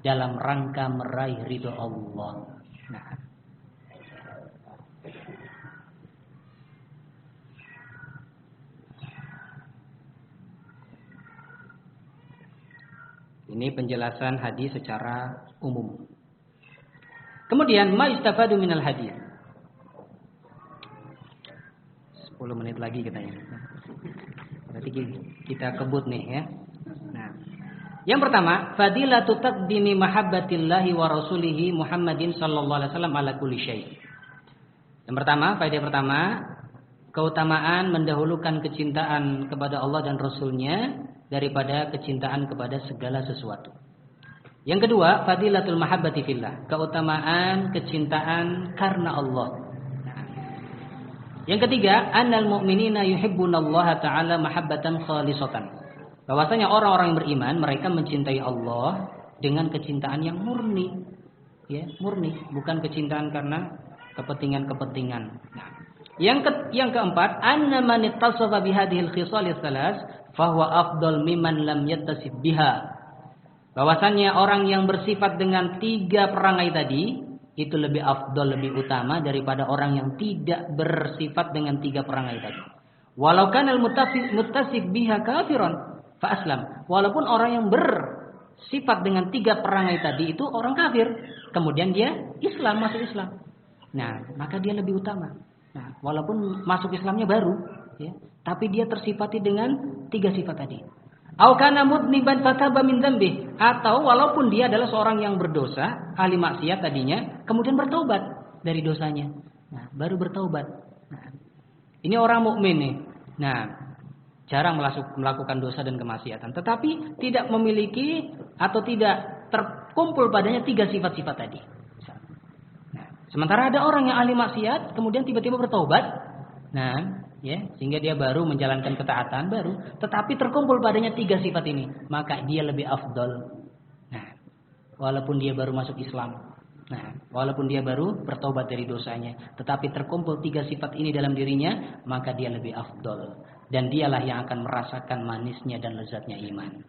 dalam rangka meraih ridho Allah. Ini penjelasan hadis secara umum. Kemudian ma istafadu minal hadis. 10 menit lagi katanya. Berarti kita kebut nih ya. Nah, yang pertama, fadilatu taqdimi mahabbatillahi wa rasulihi Muhammadin sallallahu alaihi wasallam ala kulli syai'. Yang pertama, faedah pertama, keutamaan mendahulukan kecintaan kepada Allah dan Rasulnya daripada kecintaan kepada segala sesuatu. Yang kedua, fadilatul mahabbati fillah, keutamaan kecintaan karena Allah. Yang ketiga, annal mu'minina yuhibbunallaha ta'ala mahabbatan khalisatan. Bahwasanya orang-orang yang beriman, mereka mencintai Allah dengan kecintaan yang murni. Ya, murni, bukan kecintaan karena kepentingan-kepentingan. Nah, yang keempat, anna man ittasafa bihadhil khisalil tsalas fahuwa afdal mimman lam yattasif biha. Bahwasanya orang yang bersifat dengan 3 perangai tadi itu lebih afdal, lebih utama daripada orang yang tidak bersifat dengan 3 perangai tadi. Walau kanal muttasif biha kafiran fa aslam. Walaupun orang yang bersifat dengan 3 perangai tadi itu orang kafir, kemudian dia Islam, masuk Islam. Nah, maka dia lebih utama. Nah, walaupun masuk Islamnya baru, ya, tapi dia tersifati dengan 3 sifat tadi. Au kana mudniban fataba min dzambi, atau walaupun dia adalah seorang yang berdosa, ahli maksiat tadinya, kemudian bertobat dari dosanya. Nah, baru bertobat. Nah, ini orang mukmin nih. Nah, jarang melakukan dosa dan kemaksiatan, tetapi tidak memiliki atau tidak terkumpul padanya 3 sifat-sifat tadi. Nah, sementara ada orang yang ahli maksiat kemudian tiba-tiba bertobat. Nah, ya, sehingga dia baru menjalankan ketaatan baru, tetapi terkumpul padanya 3 sifat ini, maka dia lebih afdal. Nah, walaupun dia baru masuk Islam, nah, walaupun dia baru bertobat dari dosanya, tetapi terkumpul 3 sifat ini dalam dirinya, maka dia lebih afdal, dan dialah yang akan merasakan manisnya dan lezatnya iman.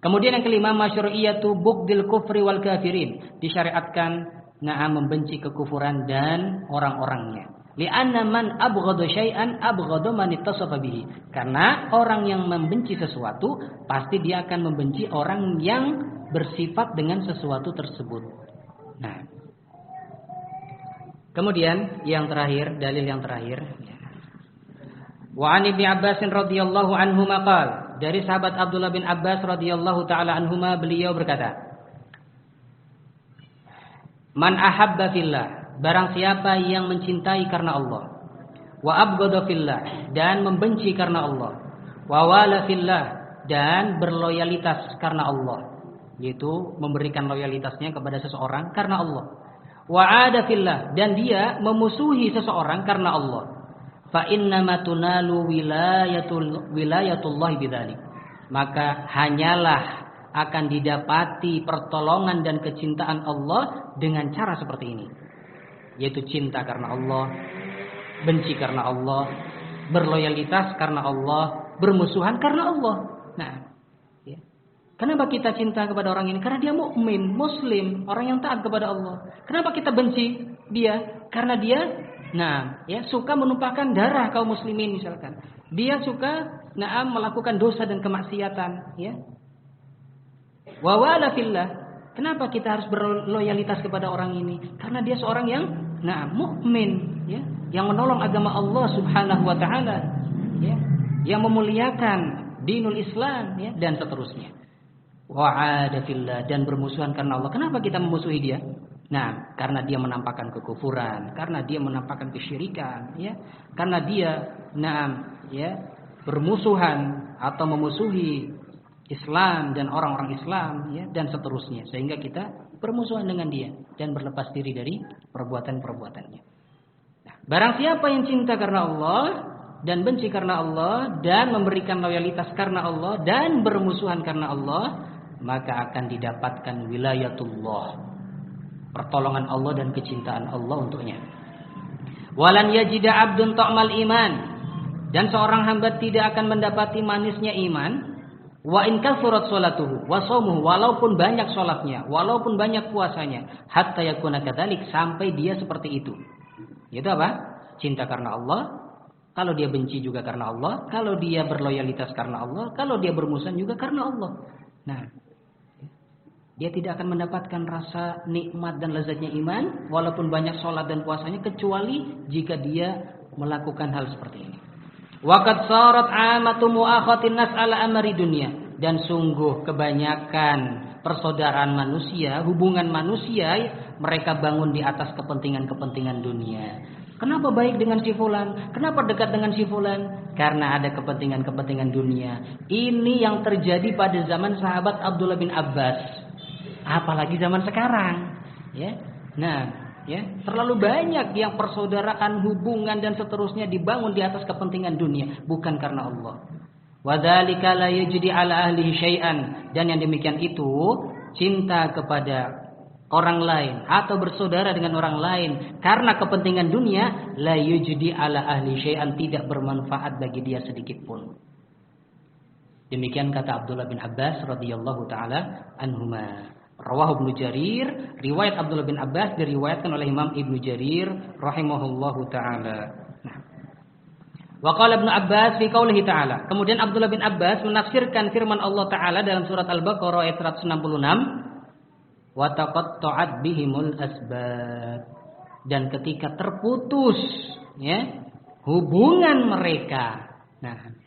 Kemudian yang kelima, masyru'iyatu bughdil kufri wal kafirin, disyariatkan membenci kekufuran dan orang-orangnya. Li'anna man abghadu syai'an abghadu man ittasafa bihi. Karena orang yang membenci sesuatu pasti dia akan membenci orang yang bersifat dengan sesuatu tersebut. Nah, kemudian yang terakhir, dalil yang terakhir. Wa 'an Ibnu Abbas radhiyallahu anhu maqal, dari sahabat Abdullah bin Abbas radhiyallahu taala anhuma, beliau berkata, man ahabba fillah, barang siapa yang mencintai karena Allah, wa abghadha fillah, dan membenci karena Allah, wa wala fillah, dan berloyalitas karena Allah, yaitu memberikan loyalitasnya kepada seseorang karena Allah, wa ada fillah, dan dia memusuhi seseorang karena Allah, fa innama tunalu wilayatullah bidzalik, maka hanyalah akan didapati pertolongan dan kecintaan Allah dengan cara seperti ini, yaitu cinta karena Allah, benci karena Allah, berloyalitas karena Allah, bermusuhan karena Allah. Nah, ya. Kenapa kita cinta kepada orang ini? Karena dia mukmin, muslim, orang yang taat kepada Allah. Kenapa kita benci dia? Karena dia, suka menumpahkan darah kaum muslimin misalkan. Dia suka, melakukan dosa dan kemaksiatan, ya. Wa wala fillah. Kenapa kita harus berloyalitas kepada orang ini? Karena dia seorang yang mukmin, ya, yang menolong agama Allah Subhanahu wa taala, ya, yang memuliakan dinul Islam, ya, dan seterusnya. Wa'ada fillah, dan bermusuhan karena Allah. Kenapa kita memusuhi dia? Nah, karena dia menampakkan kekufuran, karena dia menampakkan kesyirikan, ya, karena dia bermusuhan atau memusuhi Islam dan orang-orang Islam, ya, dan seterusnya, sehingga kita bermusuhan dengan dia dan berlepas diri dari perbuatan-perbuatannya. Nah, barang siapa yang cinta karena Allah dan benci karena Allah dan memberikan loyalitas karena Allah dan bermusuhan karena Allah, maka akan didapatkan wilayatullah, pertolongan Allah dan kecintaan Allah untuknya. Walan yajida abdun ta'mal iman, dan seorang hamba tidak akan mendapati manisnya iman. Wa in kathurat sholatuhu wa shaumuhu, walaupun banyak sholatnya, walaupun banyak puasanya, hatta yakuna kadzalik, sampai dia seperti itu. Itu apa? Cinta karena Allah, kalau dia benci juga karena Allah, kalau dia berloyalitas karena Allah, kalau dia bermusuhan juga karena Allah. Nah, dia tidak akan mendapatkan rasa nikmat dan lezatnya iman walaupun banyak sholat dan puasanya, kecuali jika dia melakukan hal seperti ini. Waqad sarat amatu muakhatin nas ala amri dunia, dan sungguh kebanyakan persaudaraan manusia, hubungan manusia, mereka bangun di atas kepentingan-kepentingan dunia. Kenapa baik dengan si fulan? Kenapa dekat dengan si fulan? Karena ada kepentingan-kepentingan dunia. Ini yang terjadi pada zaman sahabat Abdullah bin Abbas. Apalagi zaman sekarang, ya. Nah, ya, terlalu banyak yang persaudaraan, hubungan dan seterusnya dibangun di atas kepentingan dunia, bukan karena Allah. Wadzalika la yajdi ala ahlihi syai'an, dan yang demikian itu, cinta kepada orang lain atau bersaudara dengan orang lain karena kepentingan dunia, la yajdi ala ahli syai'an, tidak bermanfaat bagi dia sedikit pun. Demikian kata Abdullah bin Abbas radhiyallahu taala anhuma. Rawahu Ibnu Jarir, riwayat Abdullah bin Abbas diriwayatkan oleh Imam Ibnu Jarir rahimahullahu taala. Nah. Wa qala Ibnu Abbas fi qoulihi ta'ala. Kemudian Abdullah bin Abbas menafsirkan firman Allah taala dalam surat Al-Baqarah ayat 166, wa taqatta'at bihimul asbab. Dan ketika terputus, ya, hubungan mereka. Nah,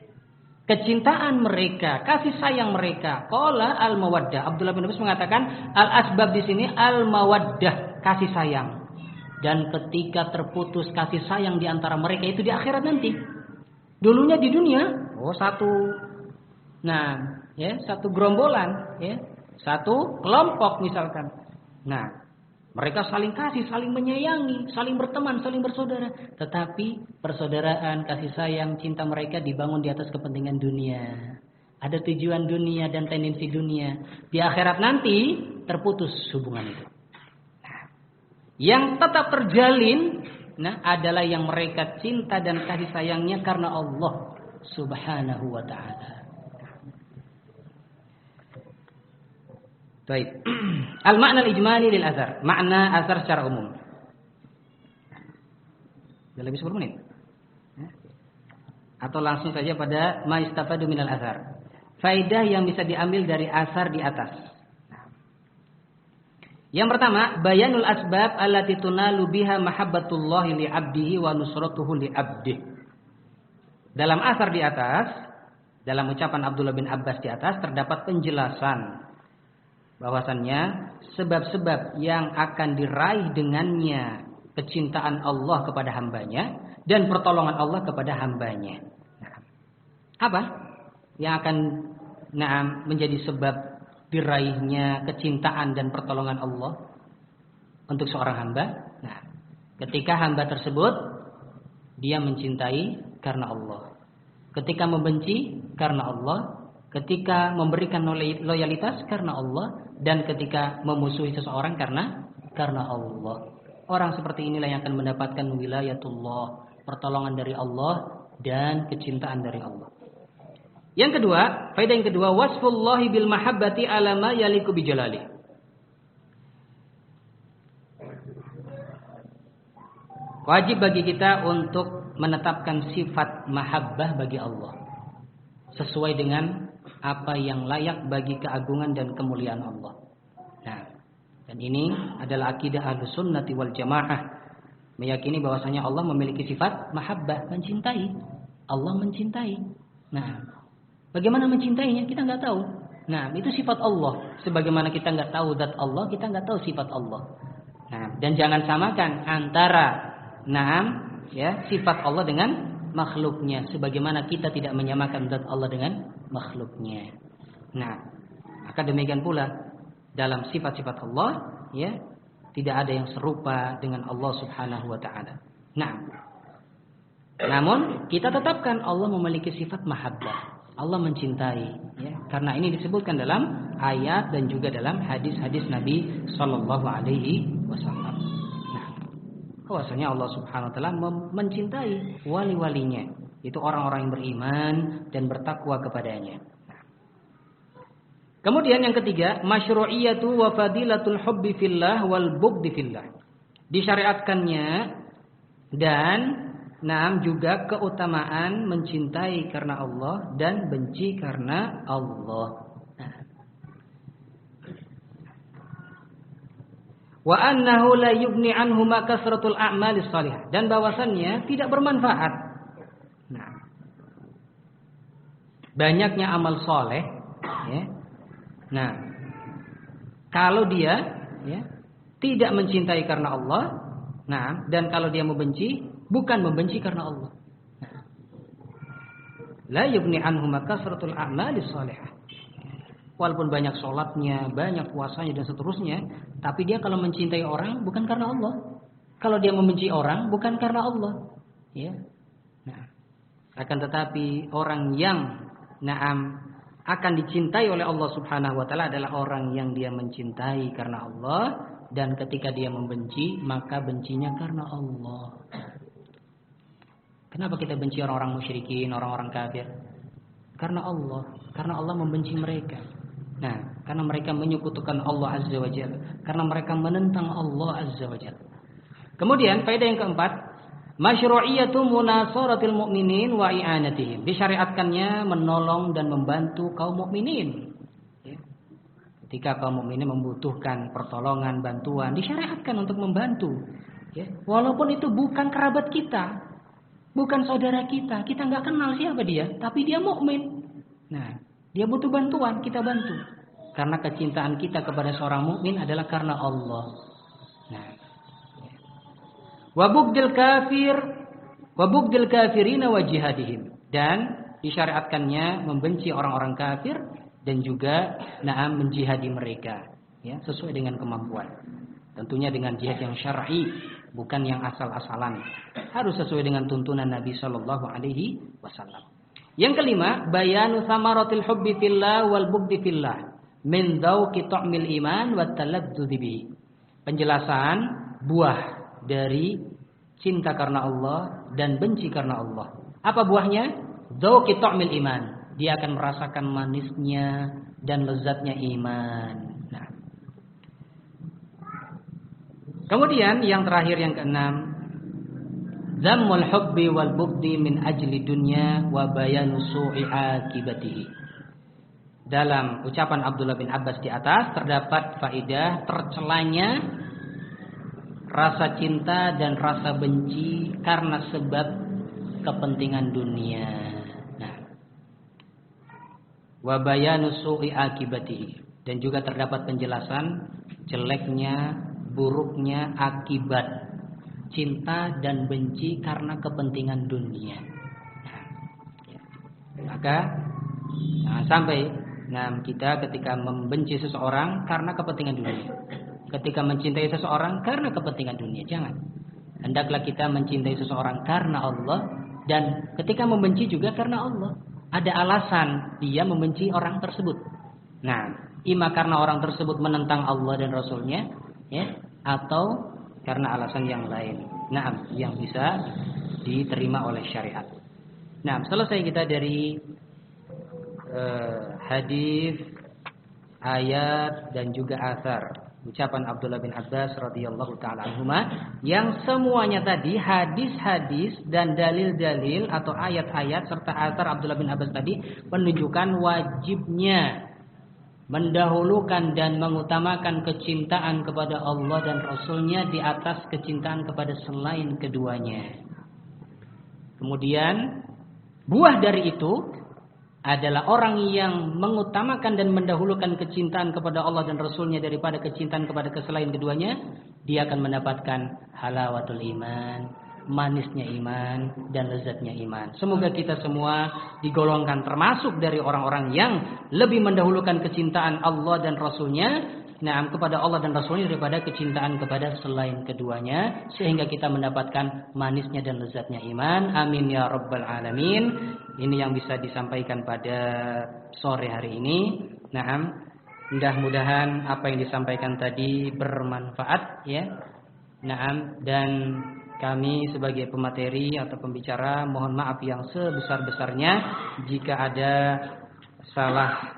kecintaan mereka, kasih sayang mereka. Qala al-mawaddah. Abdullah bin Abbas mengatakan al-asbab di sini al-mawaddah, kasih sayang. Dan ketika terputus kasih sayang di antara mereka itu di akhirat nanti. Dulunya di dunia, satu gerombolan, ya, satu kelompok misalkan. Nah, mereka saling kasih, saling menyayangi, saling berteman, saling bersaudara. Tetapi persaudaraan, kasih sayang, cinta mereka dibangun di atas kepentingan dunia. Ada tujuan dunia dan tendensi dunia. Di akhirat nanti terputus hubungan itu. Nah, yang tetap terjalin, adalah yang mereka cinta dan kasih sayangnya karena Allah Subhanahu wa ta'ala. Baik. Al-makna al-ijmali lil athar. Makna athar secara umum. Sudah lebih 10 menit. Atau langsung saja pada ma istafadu minal athar. Faedah yang bisa diambil dari athar di atas. Yang pertama, bayanul asbab allati tunalu biha mahabbatullahi li 'abdihi wa nusratuhu li 'abdihi. Dalam athar di atas, dalam ucapan Abdullah bin Abbas di atas terdapat penjelasan bahwasannya sebab-sebab yang akan diraih dengannya kecintaan Allah kepada hambanya dan pertolongan Allah kepada hambanya. Nah, apa yang akan menjadi sebab diraihnya kecintaan dan pertolongan Allah untuk seorang hamba? Nah, ketika hamba tersebut dia mencintai karena Allah, ketika membenci karena Allah, ketika memberikan loyalitas karena Allah, dan ketika memusuhi seseorang karena Allah. Orang seperti inilah yang akan mendapatkan wilayatullah, pertolongan dari Allah dan kecintaan dari Allah. Yang kedua, faedah yang kedua, wasfullahi bil mahabbati ala ma yaliku bi jalali. Wajib bagi kita untuk menetapkan sifat mahabbah bagi Allah sesuai dengan apa yang layak bagi keagungan dan kemuliaan Allah. Nah, dan ini adalah akidah Ahlussunnah wal Jamaah, meyakini bahwasanya Allah memiliki sifat mahabbah, mencintai. Allah mencintai. Nah, bagaimana mencintainya kita nggak tahu. Nah, itu sifat Allah. Sebagaimana kita nggak tahu zat Allah, kita nggak tahu sifat Allah. Nah, dan jangan samakan antara sifat Allah dengan makhluknya. Sebagaimana kita tidak menyamakan zat Allah dengan makhluknya. Nah, maka demikian pula dalam sifat-sifat Allah, tidak ada yang serupa dengan Allah Subhanahu wa taala. Nah, namun kita tetapkan Allah memiliki sifat mahabbah. Allah mencintai, karena ini disebutkan dalam ayat dan juga dalam hadis-hadis Nabi Shallallahu Alaihi Wasallam. Nah, bahwasanya Allah Subhanahu Wa Taala mencintai wali-walinya, itu orang-orang yang beriman dan bertakwa kepadanya. Kemudian yang ketiga, masyru'iyatu wa fadilatul hubbi fillah wal bughdi fillah. Disyariatkannya dan juga keutamaan mencintai karena Allah dan benci karena Allah. Wa annahu la yughni anhu ma kasratul a'malis shalihah, dan bahwasannya tidak bermanfaat. Nah, banyaknya amal soleh, Nah, kalau dia tidak mencintai karena Allah, dan kalau dia membenci, bukan membenci karena Allah. La yughni anhu ma kasratul a'malis shalihah. Walaupun banyak sholatnya, banyak puasanya dan seterusnya, tapi dia kalau mencintai orang bukan karena Allah. Kalau dia membenci orang bukan karena Allah. Nah, akan tetapi orang yang akan dicintai oleh Allah Subhanahu wa taala adalah orang yang dia mencintai karena Allah, dan ketika dia membenci maka bencinya karena Allah. Kenapa kita benci orang-orang musyrikin, orang-orang kafir? Karena Allah membenci mereka. Nah, karena mereka menyekutukan Allah Azza wa Jalla, karena mereka menentang Allah Azza wa Jalla. Kemudian faedah yang keempat, masyru'iyatu munasaratil mu'minin wa i'anatihim. Disyariatkannya menolong dan membantu kaum mukminin. Ketika kaum mukminin membutuhkan pertolongan, bantuan, disyariatkan untuk membantu. Walaupun itu bukan kerabat kita, bukan saudara kita nggak kenal siapa dia, tapi dia mukmin. Nah, dia butuh bantuan, kita bantu. Karena kecintaan kita kepada seorang mukmin adalah karena Allah. Nah, wa bughdil kafirina wa jihadihim, dan disyariatkannya membenci orang-orang kafir dan juga menjihadi mereka, sesuai dengan kemampuan. Tentunya dengan jihad yang syar'i, bukan yang asal-asalan. Harus sesuai dengan tuntunan Nabi Shallallahu Alaihi Wasallam. Yang kelima, bayanu samaratil hubbi fillah wal bughdi fillah min dzauqi ta'mil iman wa taladdudzi bihi. Penjelasan buah dari cinta karena Allah dan benci karena Allah. Apa buahnya? Dzauqi ta'mil iman. Dia akan merasakan manisnya dan lezatnya iman. Nah. Kemudian yang terakhir, yang keenam, zammul hubbi wal bughdi min ajli dunya wa bayanu su'i akibatihi. Dalam ucapan Abdullah bin Abbas di atas terdapat faedah tercelanya rasa cinta dan rasa benci karena sebab kepentingan dunia. Nah, wa bayanu su'i akibatihi, dan juga terdapat penjelasan jeleknya, buruknya akibat cinta dan benci karena kepentingan dunia. Maka sampai kita ketika membenci seseorang karena kepentingan dunia, ketika mencintai seseorang karena kepentingan dunia, jangan. Hendaklah kita mencintai seseorang karena Allah, dan ketika membenci juga karena Allah. Ada alasan dia membenci orang tersebut. Nah, ima karena orang tersebut menentang Allah dan Rasulnya, atau karena alasan yang lain. Nah, yang bisa diterima oleh syariat. Nah, selesai kita dari hadis, ayat dan juga athar ucapan Abdullah bin Abbas radhiyallahu taala anhuma, yang semuanya tadi hadis-hadis dan dalil-dalil atau ayat-ayat serta asar Abdullah bin Abbas tadi menunjukkan wajibnya mendahulukan dan mengutamakan kecintaan kepada Allah dan Rasul-Nya di atas kecintaan kepada selain keduanya. Kemudian buah dari itu adalah orang yang mengutamakan dan mendahulukan kecintaan kepada Allah dan Rasul-Nya daripada kecintaan kepada selain keduanya, dia akan mendapatkan halawatul iman, manisnya iman dan lezatnya iman. Semoga kita semua digolongkan termasuk dari orang-orang yang lebih mendahulukan kecintaan Allah dan Rasul-Nya, kepada Allah dan Rasul-Nya daripada kecintaan kepada selain keduanya, sehingga kita mendapatkan manisnya dan lezatnya iman. Amin ya rabbal alamin. Ini yang bisa disampaikan pada sore hari ini. Mudah-mudahan apa yang disampaikan tadi bermanfaat ya. Dan kami sebagai pemateri atau pembicara mohon maaf yang sebesar-besarnya jika ada salah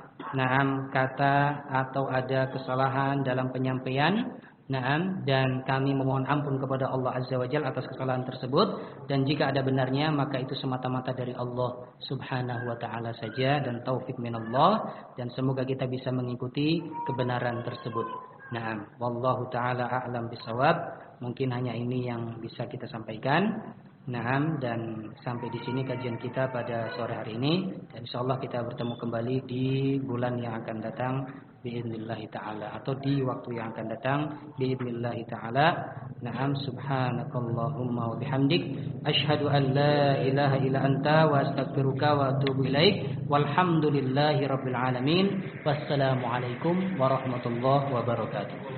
kata atau ada kesalahan dalam penyampaian. Dan kami memohon ampun kepada Allah Azza wa Jalla atas kesalahan tersebut, dan jika ada benarnya maka itu semata-mata dari Allah Subhanahu wa taala saja dan taufik minallah, dan semoga kita bisa mengikuti kebenaran tersebut. Wallahu taala a'lam bisawab. Mungkin hanya ini yang bisa kita sampaikan. Dan sampai di sini kajian kita pada sore hari ini. Dan insyaallah kita bertemu kembali di bulan yang akan datang biidznillah taala, atau di waktu yang akan datang biidznillah taala. Subhanakallahumma wa bihamdik asyhadu an la ilaha illa anta wa astaghfiruka wa atubu ilaik. Walhamdulillahirabbil alamin. Wassalamu alaikum warahmatullahi wabarakatuh.